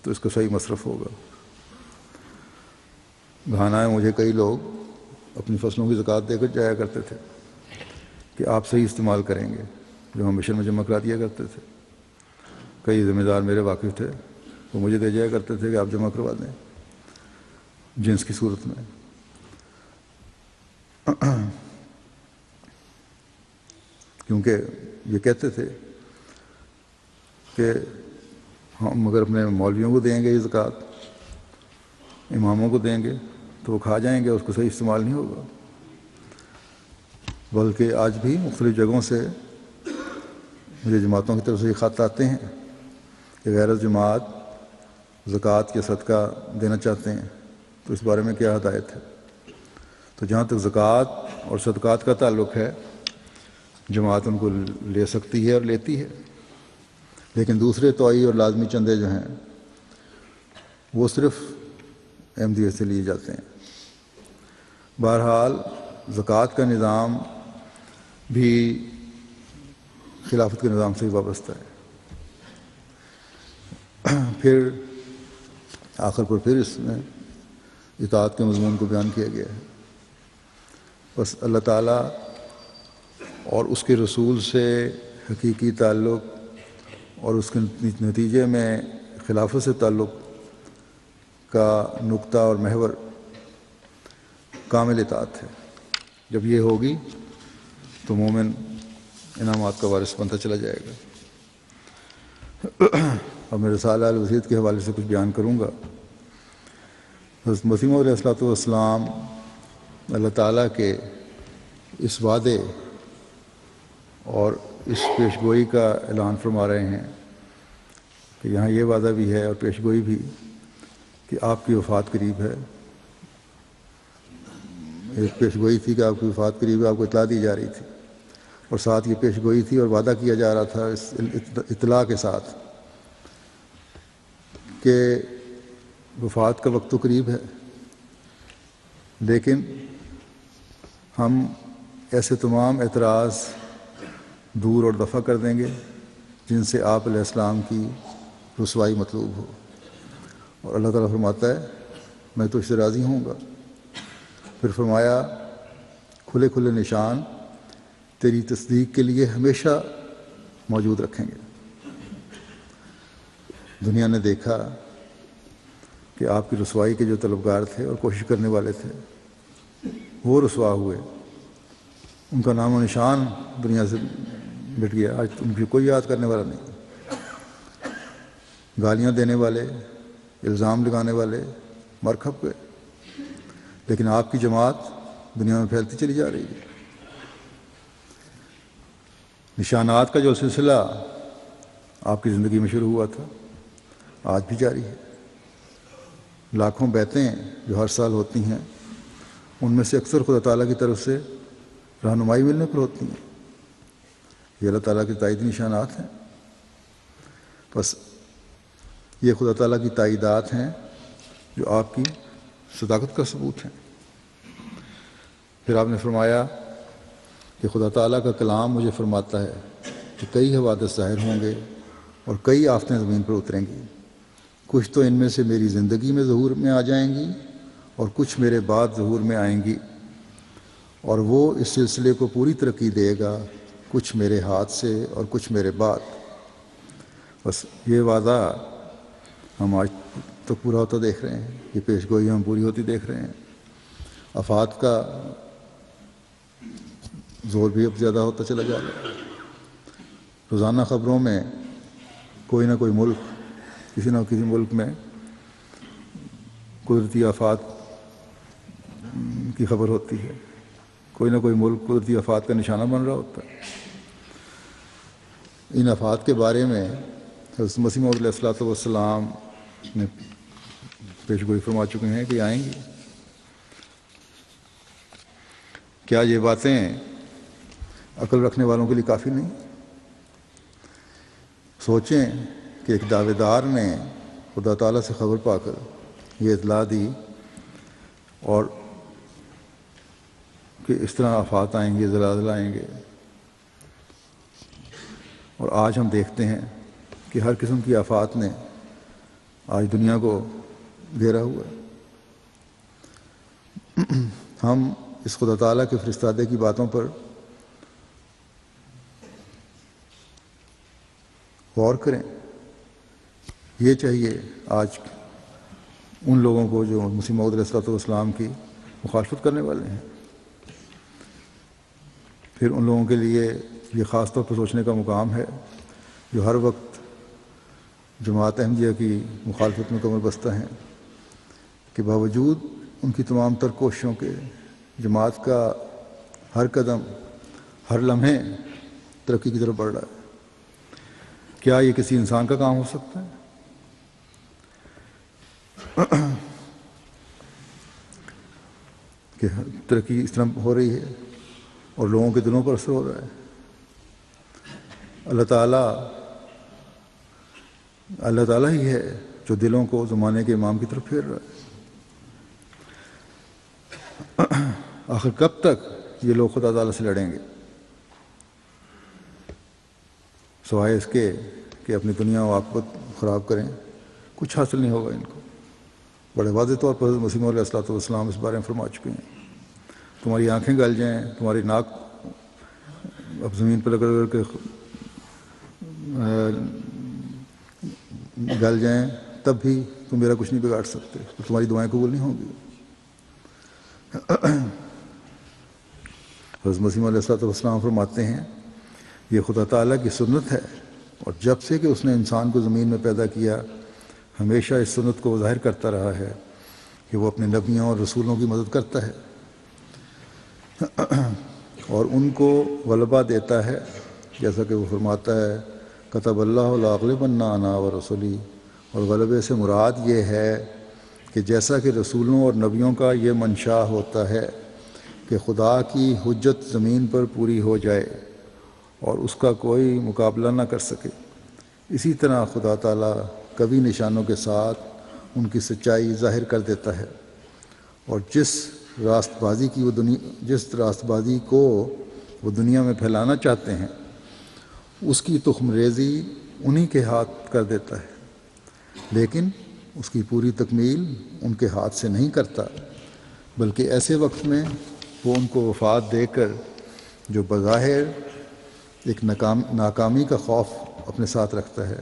تو اس کا صحیح مصرف ہوگا. گھانا ہے مجھے کئی لوگ اپنی فصلوں کی زکوٰۃ دے کر جایا کرتے تھے کہ آپ صحیح استعمال کریں گے، جو ہم مشن میں جمع کرا دیا کرتے تھے. کئی ذمہ دار میرے واقف تھے، وہ مجھے دے جایا کرتے تھے کہ آپ جمع کروا دیں جنس کی صورت میں. کیونکہ یہ کہتے تھے کہ ہم اگر اپنے مولویوں کو دیں گے یہ زکوٰۃ، اماموں کو دیں گے تو وہ کھا جائیں گے، اس کو صحیح استعمال نہیں ہوگا. بلکہ آج بھی مختلف جگہوں سے مجھے جماعتوں کی طرف سے یہ خط آتے ہیں کہ غیر الجماعت زکوٰۃ کے صدقہ دینا چاہتے ہیں، تو اس بارے میں کیا ہدایت ہے. تو جہاں تک زکوٰۃ اور صدقات کا تعلق ہے جماعت ان کو لے سکتی ہے اور لیتی ہے، لیکن دوسرے طوعی اور لازمی چندے جو ہیں وہ صرف احمدیت سے لیے جاتے ہیں. بہرحال زکوٰۃ کا نظام بھی خلافت کے نظام سے ہی وابستہ ہے. پھر آخر پر پھر اس میں اطاعت کے مضمون کو بیان کیا گیا ہے. بس اللہ تعالیٰ اور اس کے رسول سے حقیقی تعلق اور اس کے نتیجے میں خلافت سے تعلق کا نقطہ اور محور کامل اطاعت ہے. جب یہ ہوگی تو مومن انعامات کا وارث بنتا چلا جائے گا. اب میں رسالہ الوسیط کے حوالے سے کچھ بیان کروں گا. حضرت مسیح موعود علیہ الصلوۃ والسلام اللہ تعالیٰ کے اس وعدے اور اس پیشگوئی کا اعلان فرما رہے ہیں کہ یہاں یہ وعدہ بھی ہے اور پیشگوئی بھی کہ آپ کی وفات قریب ہے. ایک پیشگوئی تھی کہ آپ کی وفات قریب ہے، آپ کو اطلاع دی جا رہی تھی، اور ساتھ یہ پیشگوئی تھی اور وعدہ کیا جا رہا تھا اس اطلاع کے ساتھ کہ وفات کا وقت تو قریب ہے، لیکن ہم ایسے تمام اعتراض دور اور دفع کر دیں گے جن سے آپ علیہ السلام کی رسوائی مطلوب ہو. اور اللہ تعالیٰ فرماتا ہے میں تو اس سے راضی ہوں گا. پھر فرمایا کھلے کھلے نشان تیری تصدیق کے لیے ہمیشہ موجود رکھیں گے. دنیا نے دیکھا کہ آپ کی رسوائی کے جو طلبگار تھے اور کوشش کرنے والے تھے وہ رسوا ہوئے، ان کا نام و نشان دنیا سے مٹ گیا، آج ان کی کوئی یاد کرنے والا نہیں۔ گالیاں دینے والے، الزام لگانے والے مر کھپ گئے، لیکن آپ کی جماعت دنیا میں پھیلتی چلی جا رہی ہے۔ نشانات کا جو سلسلہ آپ کی زندگی میں شروع ہوا تھا آج بھی جاری ہے۔ لاکھوں بیعتیں جو ہر سال ہوتی ہیں ان میں سے اکثر خدا تعالیٰ کی طرف سے رہنمائی ملنے پر ہوتی ہیں، یہ اللہ تعالیٰ کے تائیدی نشانات ہیں۔ بس یہ خدا تعالیٰ کی تائیدات ہیں جو آپ کی صداقت کا ثبوت ہیں۔ پھر آپ نے فرمایا کہ خدا تعالیٰ کا کلام مجھے فرماتا ہے کہ کئی حوادث ظاہر ہوں گے اور کئی آفتیں زمین پر اتریں گی، کچھ تو ان میں سے میری زندگی میں ظہور میں آ جائیں گی اور کچھ میرے بعد ظہور میں آئیں گی، اور وہ اس سلسلے کو پوری ترقی دے گا، کچھ میرے ہاتھ سے اور کچھ میرے بعد۔ بس یہ وعدہ ہم آج تک پورا ہوتا دیکھ رہے ہیں، یہ پیش گوئی ہم پوری ہوتی دیکھ رہے ہیں۔ آفات کا زور بھی اب زیادہ ہوتا چلا جا رہا ہے۔ روزانہ خبروں میں کوئی نہ کوئی ملک، کسی نہ کسی ملک میں قدرتی آفات کی خبر ہوتی ہے، کوئی نہ کوئی ملک قدرتی آفات کا نشانہ بن رہا ہوتا ہے۔ ان آفات کے بارے میں حضرت مسیح موعود علیہ السلام نے پیش گوئی فرما چکے ہیں کہ آئیں گی۔ کیا یہ باتیں عقل رکھنے والوں کے لیے کافی نہیں؟ سوچیں کہ ایک دعوے دار نے خدا تعالیٰ سے خبر پا کر یہ اطلاع دی اور کہ اس طرح آفات آئیں گے، زلازل آئیں گے، اور آج ہم دیکھتے ہیں کہ ہر قسم کی آفات نے آج دنیا کو گھیرا ہوا ہے۔ ہم اس خدا تعالیٰ کے فرستادے کی باتوں پر غور کریں۔ یہ چاہیے آج ان لوگوں کو جو مسیح موعود علیہ السلام کی مخالفت کرنے والے ہیں، پھر ان لوگوں کے لیے یہ خاص طور پر سوچنے کا مقام ہے جو ہر وقت جماعت احمدیہ کی مخالفت میں کمر بستہ ہیں، کہ باوجود ان کی تمام تر کوششوں کے جماعت کا ہر قدم، ہر لمحے ترقی کی طرف بڑھ رہا ہے۔ کیا یہ کسی انسان کا کام ہو سکتا ہے؟ کہ ترقی اس طرح ہو رہی ہے اور لوگوں کے دلوں پر اثر ہو رہا ہے۔ اللہ تعالیٰ ہی ہے جو دلوں کو زمانے کے امام کی طرف پھیر رہا ہے۔ آخر کب تک یہ لوگ خدا تعالیٰ سے لڑیں گے سوائے اس کے کہ اپنی دنیا و عاقبت خراب کریں؟ کچھ حاصل نہیں ہوگا ان کو۔ بڑے واضح طور پر مسیح موعود علیہ السلام اس بارے میں فرما چکے ہیں۔ تمہاری آنکھیں گل جائیں، تمہاری ناک اب زمین پر رگڑ کے گل جائیں، تب بھی تم میرا کچھ نہیں بگاڑ سکتے، تو تمہاری دعائیں قبول نہیں ہوں گی۔ حضرت مسیح موعود علیہ السلام فرماتے ہیں یہ خدا تعالیٰ کی سنت ہے، اور جب سے کہ اس نے انسان کو زمین میں پیدا کیا ہمیشہ اس سنت کو ظاہر کرتا رہا ہے کہ وہ اپنے نبیوں اور رسولوں کی مدد کرتا ہے اور ان کو غلبہ دیتا ہے، جیسا کہ وہ فرماتا ہے کتب اللہ لاغلبن انا ورسلی، اور غلبے سے مراد یہ ہے کہ جیسا کہ رسولوں اور نبیوں کا یہ منشا ہوتا ہے کہ خدا کی حجت زمین پر پوری ہو جائے اور اس کا کوئی مقابلہ نہ کر سکے، اسی طرح خدا تعالیٰ کبھی نشانوں کے ساتھ ان کی سچائی ظاہر کر دیتا ہے، اور جس راست بازی کو وہ دنیا میں پھیلانا چاہتے ہیں اس کی تخم ریزی انہی کے ہاتھ کر دیتا ہے، لیکن اس کی پوری تکمیل ان کے ہاتھ سے نہیں کرتا، بلکہ ایسے وقت میں وہ ان کو وفات دے کر جو بظاہر ایک ناکامی کا خوف اپنے ساتھ رکھتا ہے،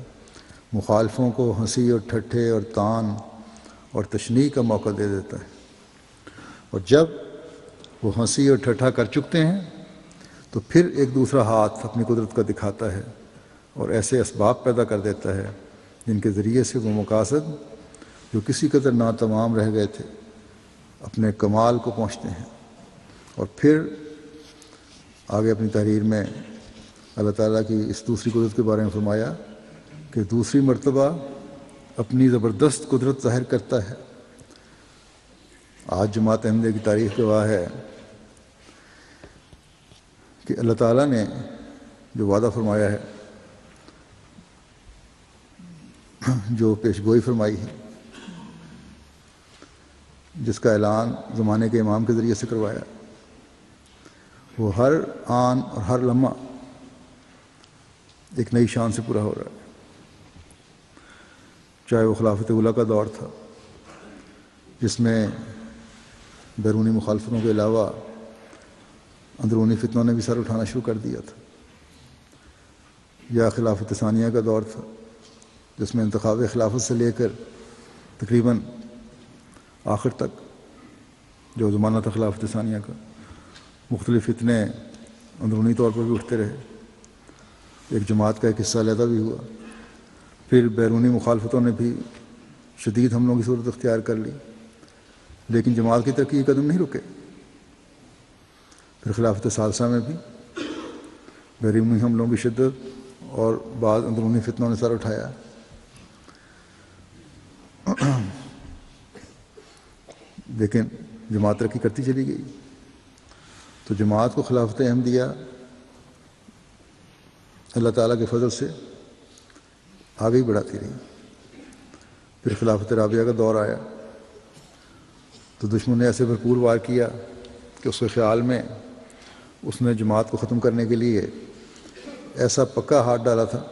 مخالفوں کو ہنسی اور ٹھٹھے اور تان اور تشنیع کا موقع دے دیتا ہے، اور جب وہ ہنسی اور ٹھٹھا کر چکتے ہیں تو پھر ایک دوسرا ہاتھ اپنی قدرت کا دکھاتا ہے اور ایسے اسباب پیدا کر دیتا ہے جن کے ذریعے سے وہ مقاصد جو کسی قدر ناتمام رہ گئے تھے اپنے کمال کو پہنچتے ہیں۔ اور پھر آگے اپنی تحریر میں اللہ تعالیٰ کی اس دوسری قدرت کے بارے میں فرمایا کہ دوسری مرتبہ اپنی زبردست قدرت ظاہر کرتا ہے۔ آج جماعت احمدیہ کی تاریخ گواہ ہے کہ اللہ تعالیٰ نے جو وعدہ فرمایا ہے، جو پیش گوئی فرمائی ہے، جس کا اعلان زمانے کے امام کے ذریعے سے کروایا، وہ ہر آن اور ہر لمحہ ایک نئی شان سے پورا ہو رہا ہے۔ چاہے وہ خلافت اولیٰ کا دور تھا جس میں بیرونی مخالفتوں کے علاوہ اندرونی فتنوں نے بھی سر اٹھانا شروع کر دیا تھا، یا خلافت ثانیہ کا دور تھا جس میں انتخاب خلافت سے لے کر تقریباً آخر تک جو زمانہ تھا خلافت ثانیہ کا، مختلف فتنے اندرونی طور پر بھی اٹھتے رہے، ایک جماعت کا ایک حصہ علیحدہ بھی ہوا، پھر بیرونی مخالفتوں نے بھی شدید حملوں کی صورت اختیار کر لی، لیکن جماعت کی ترقی قدم نہیں رکے۔ پھر خلافت ثالثہ میں بھی بیرونی حملوں کی شدت اور بعض اندرونی فتنوں نے سر اٹھایا، لیکن جماعت ترقی کرتی چلی گئی۔ تو جماعت کو خلافت احمدیہ اللہ تعالیٰ کے فضل سے آگے ہی بڑھاتی رہی۔ پھر خلافت رابعہ کا دور آیا تو دشمن نے ایسے بھرپور وار کیا کہ اس کے خیال میں اس نے جماعت کو ختم کرنے کے لیے ایسا پکا ہاتھ ڈالا تھا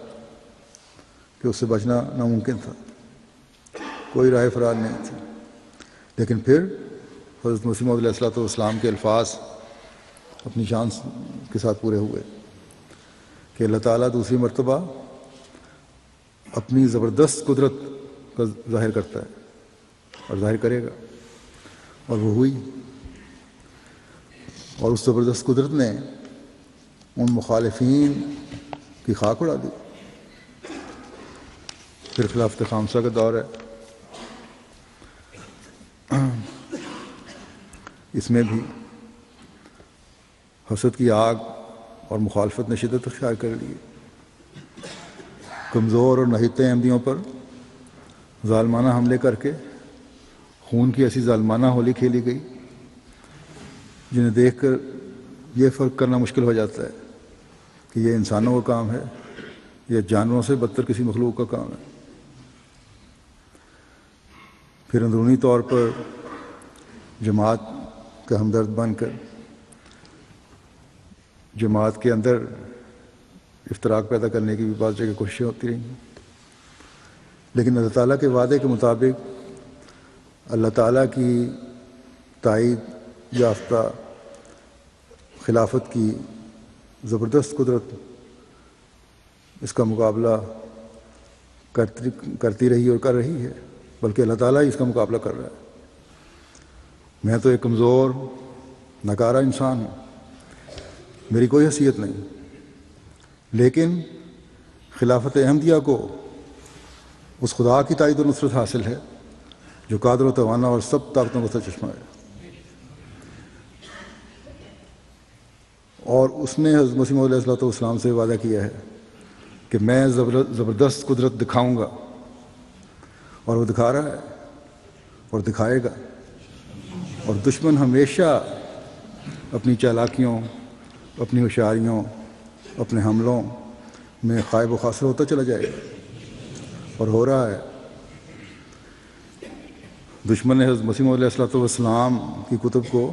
کہ اس سے بچنا ناممکن تھا، کوئی راہ فرار نہیں تھی۔ لیکن پھر حضرت مسیح موعود علیہ الصلوۃ والسلام کے الفاظ اپنی شان کے ساتھ پورے ہوئے کہ اللہ تعالیٰ دوسری مرتبہ اپنی زبردست قدرت کا ظاہر کرتا ہے اور ظاہر کرے گا، اور وہ ہوئی۔ اور اس زبردست قدرت نے ان مخالفین کی خاک اڑا دی۔ پھر خلافت خامسہ کا دور ہے، اس میں بھی حسد کی آگ اور مخالفت نے شدت اختیار کر لی۔ کمزور اور نہتے احمدیوں پر ظالمانہ حملے کر کے خون کی ایسی ظالمانہ ہولی کھیلی گئی جنہیں دیکھ کر یہ فرق کرنا مشکل ہو جاتا ہے کہ یہ انسانوں کا کام ہے یا جانوروں سے بدتر کسی مخلوق کا کام ہے۔ پھر اندرونی طور پر جماعت کا ہمدرد بن کر جماعت کے اندر افتراق پیدا کرنے کی بھی بعض جگہ کوششیں ہوتی رہیں، لیکن اللہ تعالیٰ کے وعدے کے مطابق اللہ تعالیٰ کی تائید یافتہ خلافت کی زبردست قدرت اس کا مقابلہ کرتی رہی اور کر رہی ہے، بلکہ اللہ تعالیٰ ہی اس کا مقابلہ کر رہا ہے۔ میں تو ایک کمزور ناکارہ انسان ہوں، میری کوئی حیثیت نہیں، لیکن خلافت احمدیہ کو اس خدا کی تائید و نصرت حاصل ہے جو قادر و توانا اور سب طاقتوں کا سرچشمہ ہے، اور اس نے حضرت مسیح موعود علیہ الصلوۃ والسلام سے وعدہ کیا ہے کہ میں زبردست قدرت دکھاؤں گا، اور وہ دکھا رہا ہے اور دکھائے گا۔ اور دشمن ہمیشہ اپنی چالاکیوں، اپنی ہوشیاریوں، اپنے حملوں میں خائب و خاسر ہوتا چلا جائے گا، اور ہو رہا ہے۔ دشمن نے حضرت مسیح موعود علیہ الصلوۃ والسلام کی کتب کو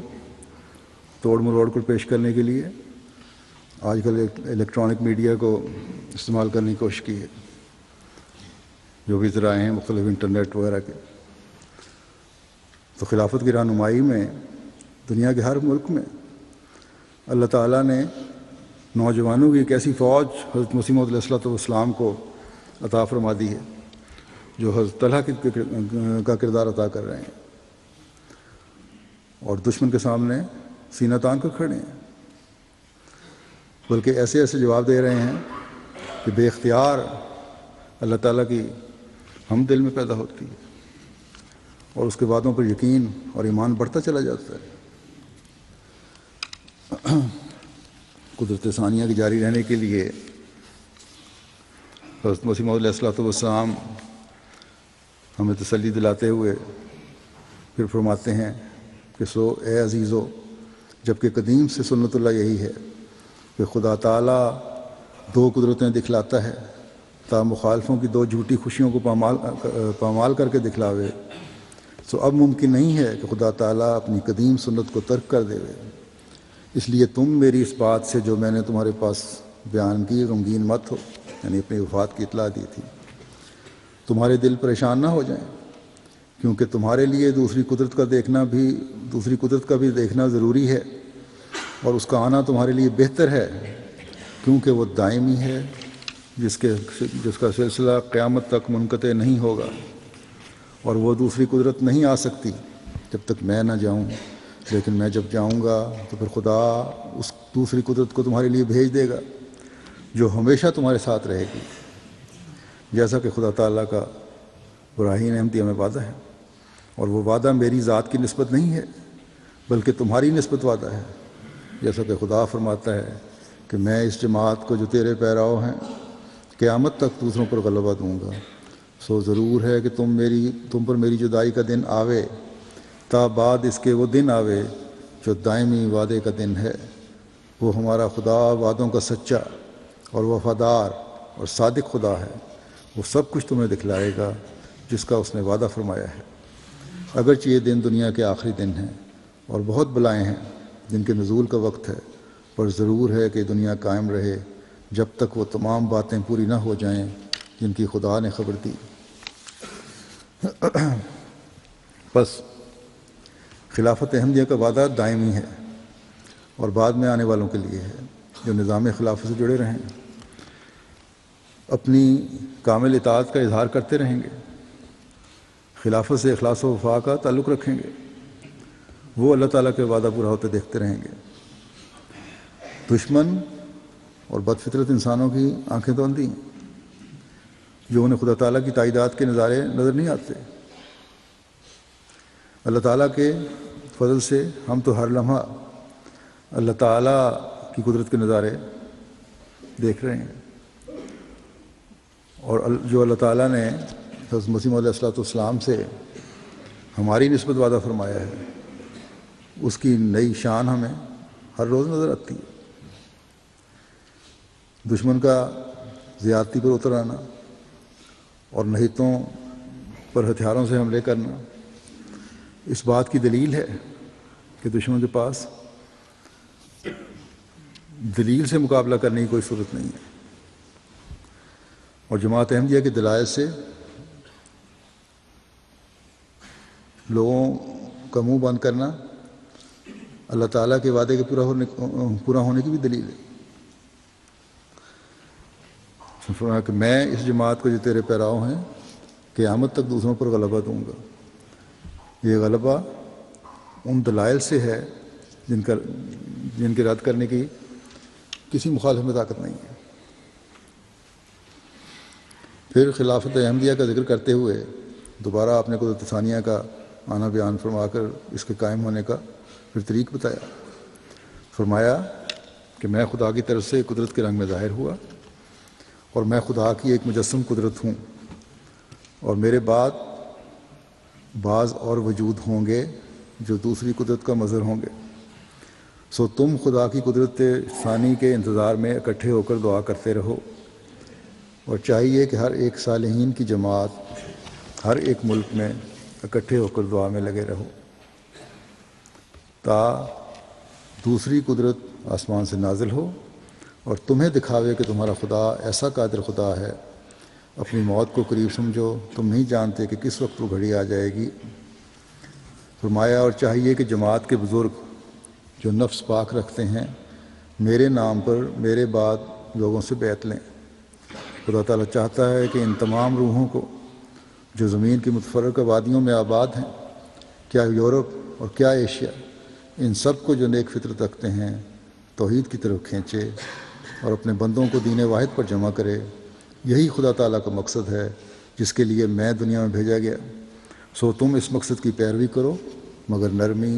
توڑ مروڑ کر پیش کرنے کے لیے آج کل الیکٹرانک میڈیا کو استعمال کرنے کی کوشش کی ہے، جو بھی ذرائع ہیں مختلف انٹرنیٹ وغیرہ کے۔ تو خلافت کی رہنمائی میں دنیا کے ہر ملک میں اللہ تعالیٰ نے نوجوانوں کی ایک ایسی فوج حضرت مسیح موعود علیہ الصلوۃ والسلام کو عطا فرما دی ہے، جو حضرت طلحہ کا کردار ادا کر رہے ہیں، اور دشمن کے سامنے سینہ تان کر کھڑے ہیں، بلکہ ایسے ایسے جواب دے رہے ہیں کہ بے اختیار اللہ تعالیٰ کی ہم دل میں پیدا ہوتی ہے، اور اس کے وعدوں پر یقین اور ایمان بڑھتا چلا جاتا ہے۔ قدرت ثانیہ کی جاری رہنے کے لیے حضرت مسیح موعود علیہ الصلوۃ والسلام ہمیں تسلی دلاتے ہوئے پھر فرماتے ہیں کہ سو اے عزیزو، جبکہ قدیم سے سنت اللہ یہی ہے کہ خدا تعالیٰ دو قدرتیں دکھلاتا ہے تا مخالفوں کی دو جھوٹی خوشیوں کو پامال کر کے دکھلاوے، سو اب ممکن نہیں ہے کہ خدا تعالیٰ اپنی قدیم سنت کو ترک کر دے، اس لیے تم میری اس بات سے جو میں نے تمہارے پاس بیان کی غمگین مت ہو، یعنی اپنی وفات کی اطلاع دی تھی، تمہارے دل پریشان نہ ہو جائیں، کیونکہ تمہارے لیے دوسری قدرت کا بھی دیکھنا ضروری ہے، اور اس کا آنا تمہارے لیے بہتر ہے، کیونکہ وہ دائمی ہے جس کا سلسلہ قیامت تک منقطع نہیں ہوگا، اور وہ دوسری قدرت نہیں آ سکتی جب تک میں نہ جاؤں، لیکن میں جب جاؤں گا تو پھر خدا اس دوسری قدرت کو تمہارے لیے بھیج دے گا جو ہمیشہ تمہارے ساتھ رہے گی، جیسا کہ خدا تعالیٰ کا براہین احمدیہ میں وعدہ ہے، اور وہ وعدہ میری ذات کی نسبت نہیں ہے بلکہ تمہاری نسبت وعدہ ہے، جیسا کہ خدا فرماتا ہے کہ میں اس جماعت کو جو تیرے پیراؤ ہیں قیامت تک دوسروں پر غلبہ دوں گا، سو ضرور ہے کہ تم پر میری جدائی کا دن آوے، تا بعد اس کے وہ دن آوے جو دائمی وعدے کا دن ہے، وہ ہمارا خدا وعدوں کا سچا اور وفادار اور صادق خدا ہے، وہ سب کچھ تمہیں دکھلائے گا جس کا اس نے وعدہ فرمایا ہے، اگرچہ یہ دن دنیا کے آخری دن ہیں اور بہت بلائیں ہیں جن کے نزول کا وقت ہے، پر ضرور ہے کہ دنیا قائم رہے جب تک وہ تمام باتیں پوری نہ ہو جائیں جن کی خدا نے خبر دی۔ بس خلافت احمدیہ کا وعدہ دائمی ہے اور بعد میں آنے والوں کے لیے ہے جو نظام خلافت سے جڑے رہیں، اپنی کامل اطاعت کا اظہار کرتے رہیں گے، خلافت سے اخلاص و وفا کا تعلق رکھیں گے، وہ اللہ تعالیٰ کے وعدہ پورا ہوتے دیکھتے رہیں گے۔ دشمن اور بدفطرت انسانوں کی آنکھیں تو اندھی ہیں جو انہیں خدا تعالیٰ کی تائیدات کے نظارے نظر نہیں آتے۔ اللہ تعالیٰ کے فضل سے ہم تو ہر لمحہ اللہ تعالیٰ کی قدرت کے نظارے دیکھ رہے ہیں، اور جو اللہ تعالیٰ نے حضرت مسیح موعود علیہ السلام سے ہماری نسبت وعدہ فرمایا ہے، اس کی نئی شان ہمیں ہر روز نظر آتی ہے۔ دشمن کا زیادتی پر اتر آنا اور نحیتوں پر ہتھیاروں سے حملے کرنا اس بات کی دلیل ہے کہ دشمن کے پاس دلیل سے مقابلہ کرنے کی کوئی صورت نہیں ہے، اور جماعت احمدیہ کے دلائل سے لوگوں کا منہ بند کرنا اللہ تعالیٰ کے وعدے کے پورا ہونے کی بھی دلیل ہے۔ فرمایا کہ میں اس جماعت کو جو تیرے پیراؤ ہیں قیامت تک دوسروں پر غلبہ دوں گا، یہ غلبہ ان دلائل سے ہے جن کے رد کرنے کی کسی مخالف میں طاقت نہیں ہے۔ پھر خلافت احمدیہ کا ذکر کرتے ہوئے دوبارہ آپ نے قدرت ثانیہ کا آنا بیان فرما کر اس کے قائم ہونے کا پھر طریق بتایا۔ فرمایا کہ میں خدا کی طرف سے قدرت کے رنگ میں ظاہر ہوا، اور میں خدا کی ایک مجسم قدرت ہوں، اور میرے بعد بعض اور وجود ہوں گے جو دوسری قدرت کا مظہر ہوں گے، سو تم خدا کی قدرت ثانی کے انتظار میں اکٹھے ہو کر دعا کرتے رہو، اور چاہیے کہ ہر ایک صالحین کی جماعت ہر ایک ملک میں اکٹھے ہو کر دعا میں لگے رہو تا دوسری قدرت آسمان سے نازل ہو اور تمہیں دکھاوے کہ تمہارا خدا ایسا قادر خدا ہے۔ اپنی موت کو قریب سمجھو، تم نہیں جانتے کہ کس وقت وہ گھڑی آ جائے گی۔ فرمایا اور چاہیے کہ جماعت کے بزرگ جو نفس پاک رکھتے ہیں میرے نام پر میرے بعد لوگوں سے بیعت لیں۔ خدا تعالیٰ چاہتا ہے کہ ان تمام روحوں کو جو زمین کی متفرقہ وادیوں میں آباد ہیں، کیا یورپ اور کیا ایشیا، ان سب کو جو نیک فطرت رکھتے ہیں توحید کی طرف کھینچے اور اپنے بندوں کو دین واحد پر جمع کرے۔ یہی خدا تعالیٰ کا مقصد ہے جس کے لیے میں دنیا میں بھیجا گیا۔ سو تم اس مقصد کی پیروی کرو، مگر نرمی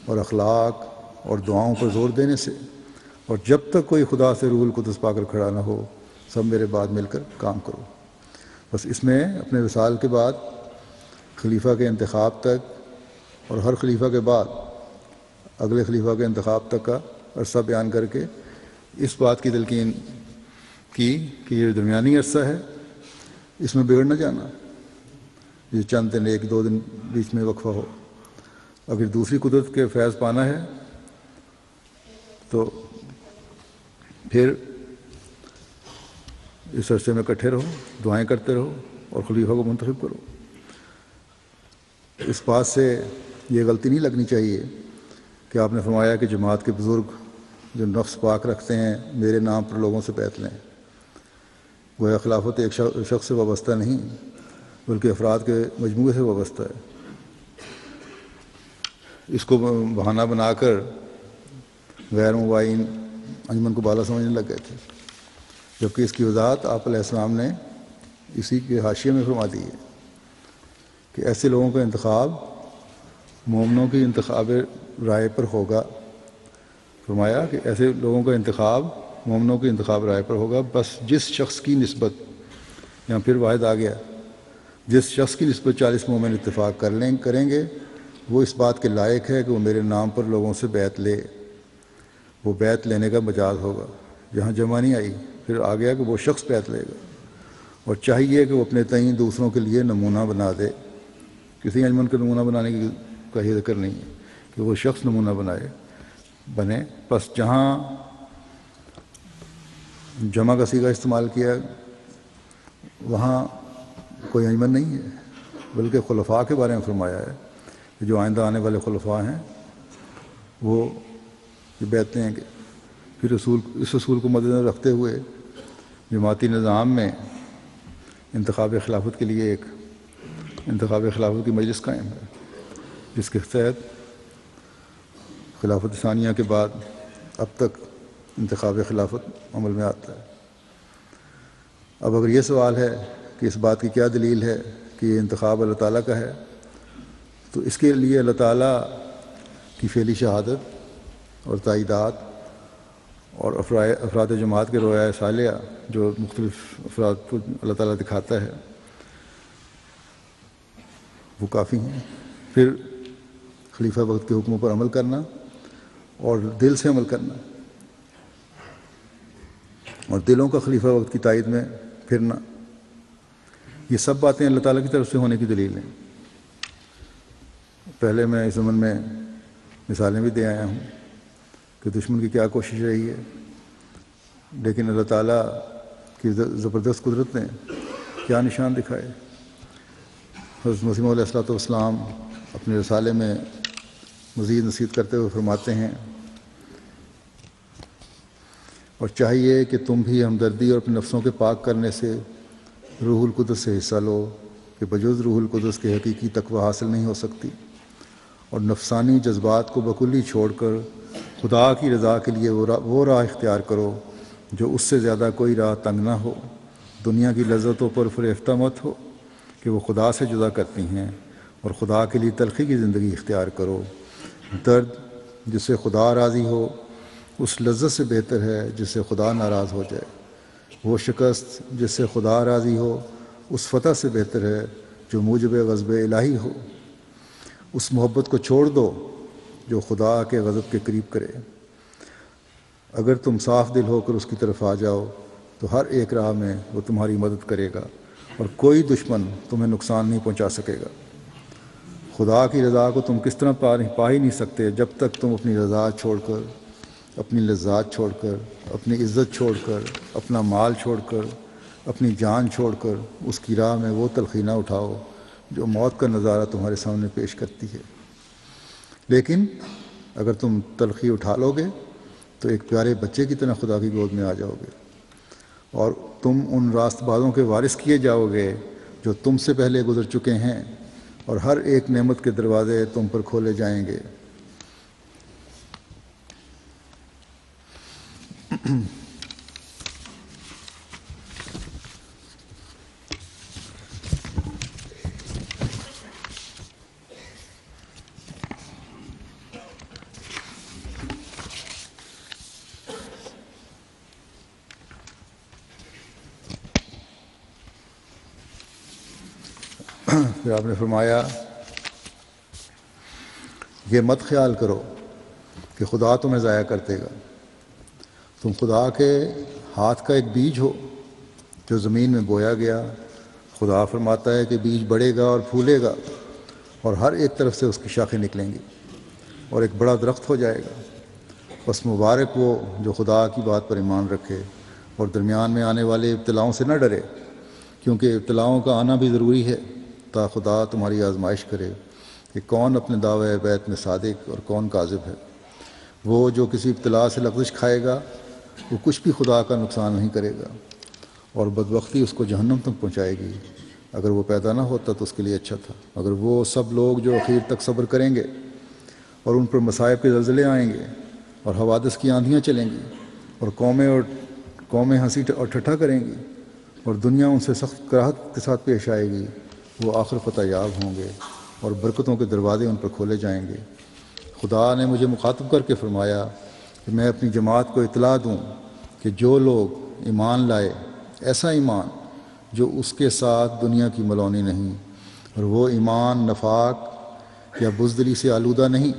اور اخلاق اور دعاؤں پر زور دینے سے، اور جب تک کوئی خدا سے روح القدس پا کر کھڑا نہ ہو، سب میرے بعد مل کر کام کرو۔ بس اس میں اپنے وصال کے بعد خلیفہ کے انتخاب تک اور ہر خلیفہ کے بعد اگلے خلیفہ کے انتخاب تک کا عرصہ بیان کر کے اس بات کی تلقین کی کہ یہ درمیانی عرصہ ہے، اس میں بگڑ نہ جانا، یہ چند دن، ایک دو دن بیچ میں وقفہ ہو۔ اگر دوسری قدرت کے فیض پانا ہے تو پھر اس عرصے میں اکٹھے رہو، دعائیں کرتے رہو اور خلیفہ کو منتخب کرو۔ اس بات سے یہ غلطی نہیں لگنی چاہیے کہ آپ نے فرمایا کہ جماعت کے بزرگ جو نفس پاک رکھتے ہیں میرے نام پر لوگوں سے بیعت لیں۔ وہ خلافت ایک شخص سے وابستہ نہیں بلکہ افراد کے مجموعے سے وابستہ ہے۔ اس کو بہانہ بنا کر غیر مبائن انجمن کو بالا سمجھنے لگ گئے تھے، جبکہ اس کی وضاحت آپ علیہ السلام نے اسی کے حاشیے میں فرما دی ہے کہ ایسے لوگوں کا انتخاب مومنوں کی انتخاب رائے پر ہوگا۔ فرمایا کہ ایسے لوگوں کا انتخاب مومنوں کی انتخاب رائے پر ہوگا، بس جس شخص کی نسبت، یہاں پھر واحد آ گیا، جس شخص کی نسبت 40 مومن اتفاق کریں گے وہ اس بات کے لائق ہے کہ وہ میرے نام پر لوگوں سے بیعت لے۔ وہ بیعت لینے کا مجاز ہوگا، یہاں جمع نہیں آئی، پھر آ گیا کہ وہ شخص بیعت لے گا، اور چاہیے کہ وہ اپنے تئیں دوسروں کے لیے نمونہ بنا دے۔ کسی انجمن کا نمونہ بنانے کا یہ ذکر نہیں ہے کہ وہ شخص نمونہ بنے۔ بس جہاں جمع کا صیغہ استعمال کیا وہاں کوئی انجمن نہیں ہے، بلکہ خلفاء کے بارے میں فرمایا ہے کہ جو آئندہ آنے والے خلفاء ہیں وہ یہ بیعت لیں گے۔ پھر اس اصول کو مد نظر رکھتے ہوئے جماعتی نظام میں انتخاب خلافت کے لیے ایک انتخاب خلافت کی مجلس قائم ہے، جس کے تحت خلافت ثانیہ کے بعد اب تک انتخاب خلافت عمل میں آتا ہے۔ اب اگر یہ سوال ہے کہ اس بات کی کیا دلیل ہے کہ یہ انتخاب اللہ تعالیٰ کا ہے، تو اس کے لیے اللہ تعالیٰ کی فعلی شہادت اور تائیدات اور افراد جماعت کے رویہ صالحہ جو مختلف افراد کو اللہ تعالیٰ دکھاتا ہے وہ کافی ہیں۔ پھر خلیفہ وقت کے حکموں پر عمل کرنا اور دل سے عمل کرنا، اور دلوں کا خلیفہ وقت کی تائید میں پھرنا، یہ سب باتیں اللہ تعالیٰ کی طرف سے ہونے کی دلیل ہیں۔ پہلے میں اس ضمن میں مثالیں بھی دے آیا ہوں کہ دشمن کی کیا کوشش رہی ہے، لیکن اللہ تعالیٰ کی زبردست قدرت نے کیا نشان دکھائے۔ حضرت مسیح علیہ الصلوۃ والسلام اپنے رسالے میں مزید نصیحت کرتے ہوئے فرماتے ہیں، اور چاہیے کہ تم بھی ہمدردی اور اپنے نفسوں کے پاک کرنے سے روح القدس سے حصہ لو کہ بجز روح القدس کے حقیقی تقوی حاصل نہیں ہو سکتی، اور نفسانی جذبات کو بکلی چھوڑ کر خدا کی رضا کے لیے وہ راہ اختیار کرو جو اس سے زیادہ کوئی راہ تنگ نہ ہو۔ دنیا کی لذتوں پر فریفتہ مت ہو کہ وہ خدا سے جدا کرتی ہیں، اور خدا کے لیے تلخی کی زندگی اختیار کرو۔ درد جس سے خدا راضی ہو اس لذت سے بہتر ہے جس سے خدا ناراض ہو جائے۔ وہ شکست جس سے خدا راضی ہو اس فتح سے بہتر ہے جو موجب غضب الہی ہو۔ اس محبت کو چھوڑ دو جو خدا کے غضب کے قریب کرے۔ اگر تم صاف دل ہو کر اس کی طرف آ جاؤ تو ہر ایک راہ میں وہ تمہاری مدد کرے گا، اور کوئی دشمن تمہیں نقصان نہیں پہنچا سکے گا۔ خدا کی رضا کو تم کس طرح پا ہی نہیں سکتے جب تک تم اپنی رضا چھوڑ کر، اپنی لذات چھوڑ کر، اپنی عزت چھوڑ کر، اپنا مال چھوڑ کر، اپنی جان چھوڑ کر اس کی راہ میں وہ تلخی نہ اٹھاؤ جو موت کا نظارہ تمہارے سامنے پیش کرتی ہے۔ لیکن اگر تم تلخی اٹھا لو گے تو ایک پیارے بچے کی طرح خدا کی گود میں آ جاؤ گے، اور تم ان راست بازوں کے وارث کیے جاؤ گے جو تم سے پہلے گزر چکے ہیں، اور ہر ایک نعمت کے دروازے تم پر کھولے جائیں گے۔ پھر آپ نے فرمایا یہ مت خیال کرو کہ خدا تمہیں ضائع کر دے گا، تم خدا کے ہاتھ کا ایک بیج ہو جو زمین میں بویا گیا۔ خدا فرماتا ہے کہ بیج بڑھے گا اور پھولے گا، اور ہر ایک طرف سے اس کی شاخیں نکلیں گی اور ایک بڑا درخت ہو جائے گا۔ بس مبارک وہ جو خدا کی بات پر ایمان رکھے اور درمیان میں آنے والے ابتلاؤں سے نہ ڈرے، کیونکہ ابتلاؤں کا آنا بھی ضروری ہے تا خدا تمہاری آزمائش کرے کہ کون اپنے دعوے بیت میں صادق اور کون کاذب ہے۔ وہ جو کسی ابتلا سے لغزش کھائے گا وہ کچھ بھی خدا کا نقصان نہیں کرے گا، اور بدبختی اس کو جہنم تک پہنچائے گی۔ اگر وہ پیدا نہ ہوتا تو اس کے لیے اچھا تھا۔ اگر وہ سب لوگ جو اخیر تک صبر کریں گے اور ان پر مصائب کے زلزلے آئیں گے اور حوادث کی آندھیاں چلیں گی اور قومیں ہنسی اور ٹھٹھا کریں گی اور دنیا ان سے سخت کراہت کے ساتھ پیش آئے گی، وہ آخر فتح یاب ہوں گے اور برکتوں کے دروازے ان پر کھولے جائیں گے۔ خدا نے مجھے مخاطب کر کے فرمایا کہ میں اپنی جماعت کو اطلاع دوں کہ جو لوگ ایمان لائے، ایسا ایمان جو اس کے ساتھ دنیا کی ملونی نہیں، اور وہ ایمان نفاق یا بزدلی سے آلودہ نہیں،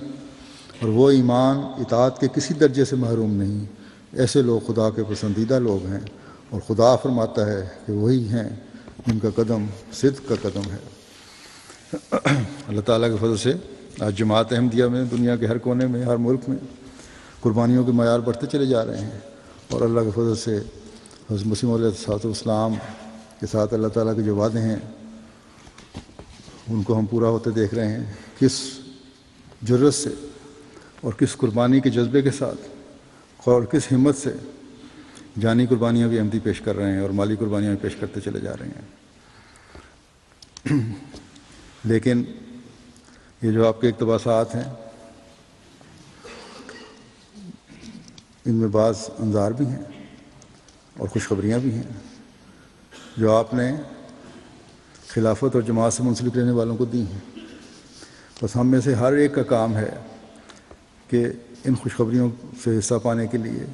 اور وہ ایمان اطاعت کے کسی درجے سے محروم نہیں، ایسے لوگ خدا کے پسندیدہ لوگ ہیں، اور خدا فرماتا ہے کہ وہی ہیں جن کا قدم صدق کا قدم ہے۔ اللہ تعالیٰ کے فضل سے آج جماعت احمدیہ میں دنیا کے ہر کونے میں، ہر ملک میں قربانیوں کے معیار بڑھتے چلے جا رہے ہیں، اور اللہ کے فضل سے حضرت مسیح علیہ السلام کے ساتھ اللہ تعالیٰ کے جو وعدے ہیں ان کو ہم پورا ہوتے دیکھ رہے ہیں۔ کس جرأت سے اور کس قربانی کے جذبے کے ساتھ اور کس ہمت سے جانی قربانیاں بھی احمدی پیش کر رہے ہیں اور مالی قربانیاں بھی پیش کرتے چلے جا رہے ہیں۔ لیکن یہ جو آپ کے اقتباسات ہیں ان میں بعض انظار بھی ہیں اور خوشخبریاں بھی ہیں جو آپ نے خلافت اور جماعت سے منسلک رہنے والوں کو دی ہیں۔ بس ہم میں سے ہر ایک کا کام ہے کہ ان خوشخبریوں سے حصہ پانے کے لیے،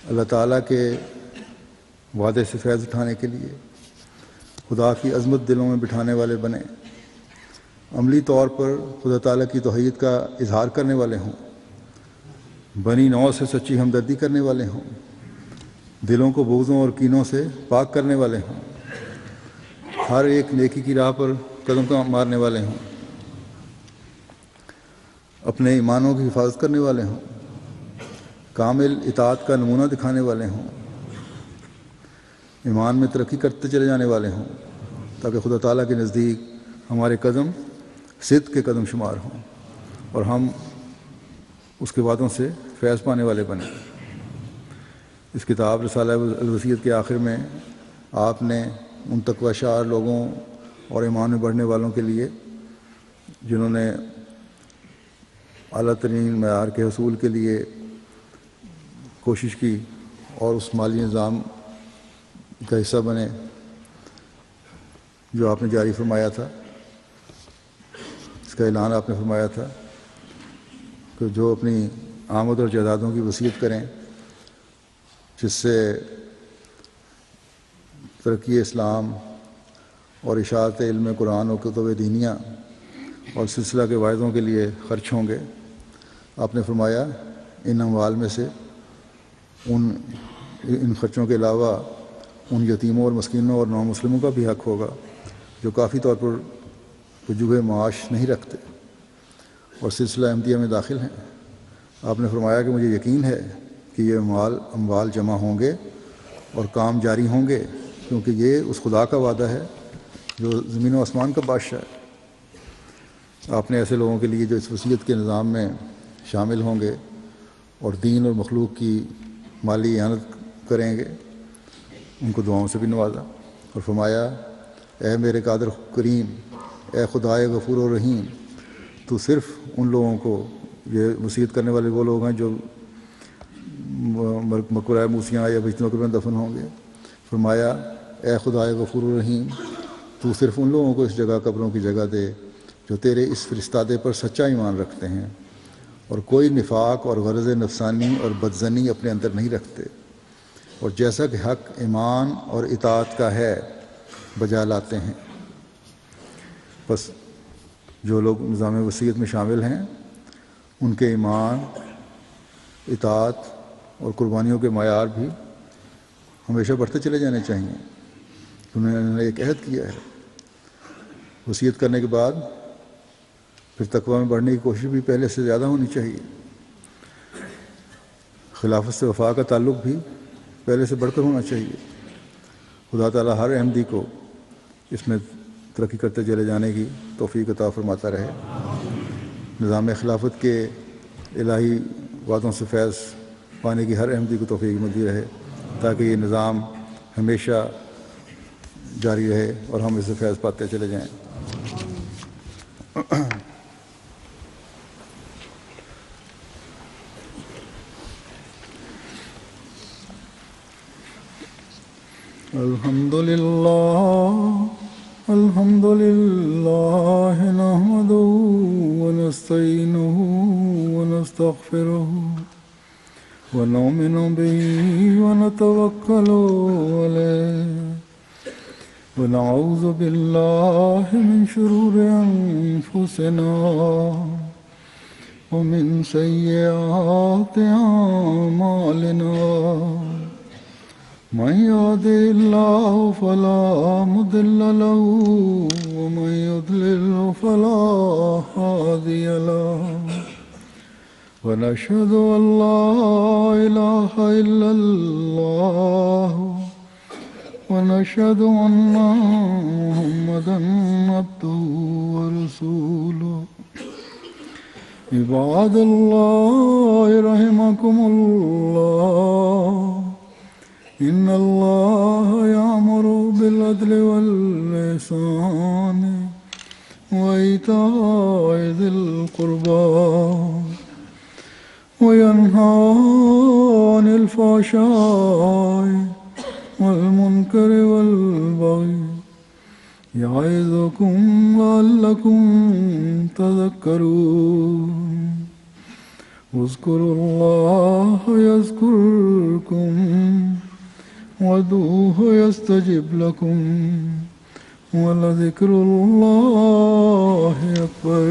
اللہ تعالیٰ کے وعدے سے فیض اٹھانے کے لیے خدا کی عظمت دلوں میں بٹھانے والے بنیں، عملی طور پر خدا تعالیٰ کی توحید کا اظہار کرنے والے ہوں، بنی نوع سے سچی ہمدردی کرنے والے ہوں، دلوں کو بغضوں اور کینوں سے پاک کرنے والے ہوں، ہر ایک نیکی کی راہ پر قدم مارنے والے ہوں، اپنے ایمانوں کی حفاظت کرنے والے ہوں، کامل اطاعت کا نمونہ دکھانے والے ہوں، ایمان میں ترقی کرتے چلے جانے والے ہوں، تاکہ خدا تعالیٰ کے نزدیک ہمارے قدم صدق کے قدم شمار ہوں اور ہم اس کے وعدوں سے فیض پانے والے بنیں۔ اس کتاب رسالہ الوصیت کے آخر میں آپ نے ان تقوی شعار لوگوں اور ایمان میں بڑھنے والوں کے لیے جنہوں نے اعلیٰ ترین معیار کے حصول کے لیے کوشش کی اور اس مالی نظام کا حصہ بنے جو آپ نے جاری فرمایا تھا، اس کا اعلان آپ نے فرمایا تھا کہ جو اپنی آمد اور جائیدادوں کی وصیت کریں جس سے ترقی اسلام اور اشاعت علم قرآن و کتب دینیہ اور سلسلہ کے واعظوں کے لیے خرچ ہوں گے۔ آپ نے فرمایا ان اموال میں سے ان خرچوں کے علاوہ ان یتیموں اور مسکینوں اور نامسلموں کا بھی حق ہوگا جو کافی طور پر وجوہ معاش نہیں رکھتے اور سلسلہ احمدیہ میں داخل ہیں۔ آپ نے فرمایا کہ مجھے یقین ہے کہ یہ اموال جمع ہوں گے اور کام جاری ہوں گے، کیونکہ یہ اس خدا کا وعدہ ہے جو زمین و آسمان کا بادشاہ ہے۔ آپ نے ایسے لوگوں کے لیے جو اس وصیت کے نظام میں شامل ہوں گے اور دین اور مخلوق کی مالی اعانت کریں گے ان کو دعاؤں سے بھی نوازا اور فرمایا اے میرے قادر کریم، اے خدائے غفور و رحیم، تو صرف ان لوگوں کو، یہ وصیت کرنے والے وہ لوگ ہیں جو مقبرہ موسیٰ یا بیت المقدس میں دفن ہوں گے، فرمایا اے خدائے غفور و رحیم، تو صرف ان لوگوں کو اس جگہ قبروں کی جگہ دے جو تیرے اس فرستادے پر سچا ایمان رکھتے ہیں اور کوئی نفاق اور غرض نفسانی اور بدظنی اپنے اندر نہیں رکھتے، اور جیسا کہ حق ایمان اور اطاعت کا ہے بجا لاتے ہیں۔ بس جو لوگ نظام وصیت میں شامل ہیں ان کے ایمان، اطاعت اور قربانیوں کے معیار بھی ہمیشہ بڑھتے چلے جانے چاہیے۔ انہوں نے ایک عہد کیا ہے، وصیت کرنے کے بعد پھر تقویٰ میں بڑھنے کی کوشش بھی پہلے سے زیادہ ہونی چاہیے۔ خلافت سے وفا کا تعلق بھی پہلے سے بڑھ کر ہونا چاہیے۔ خدا تعالیٰ ہر احمدی کو اس میں ترقی کرتے چلے جانے کی توفیق عطا فرماتا رہے۔ نظام خلافت کے الہی وعدوں سے فیض پانے کی ہر احمدی کو توفیق ملتی رہے تاکہ یہ نظام ہمیشہ جاری رہے اور ہم اس سے فیض پاتے چلے جائیں۔ الحمد للہ نحمده ونستعینه ونستغفره ونؤمن به ونتوکل علیہ ونعوذ باللہ من شرور انفسنا ومن سیئات اعمالنا، من يهده الله فلا مضل له ومن يضلل فلا هادي له، ونشهد أن لا إله إلا الله ونشهد أن محمدا عبده ورسوله۔ عباد الله رحمكم الله، إن الله يأمر بالعدل والإحسان وإيتاء ذي القربى وينهى عن الفحشاء والمنكر والبغي، يعظكم لعلكم تذكرون۔ اذكروا الله يذكركم وادعوه يستجب لكم، ولذكر الله أكبر۔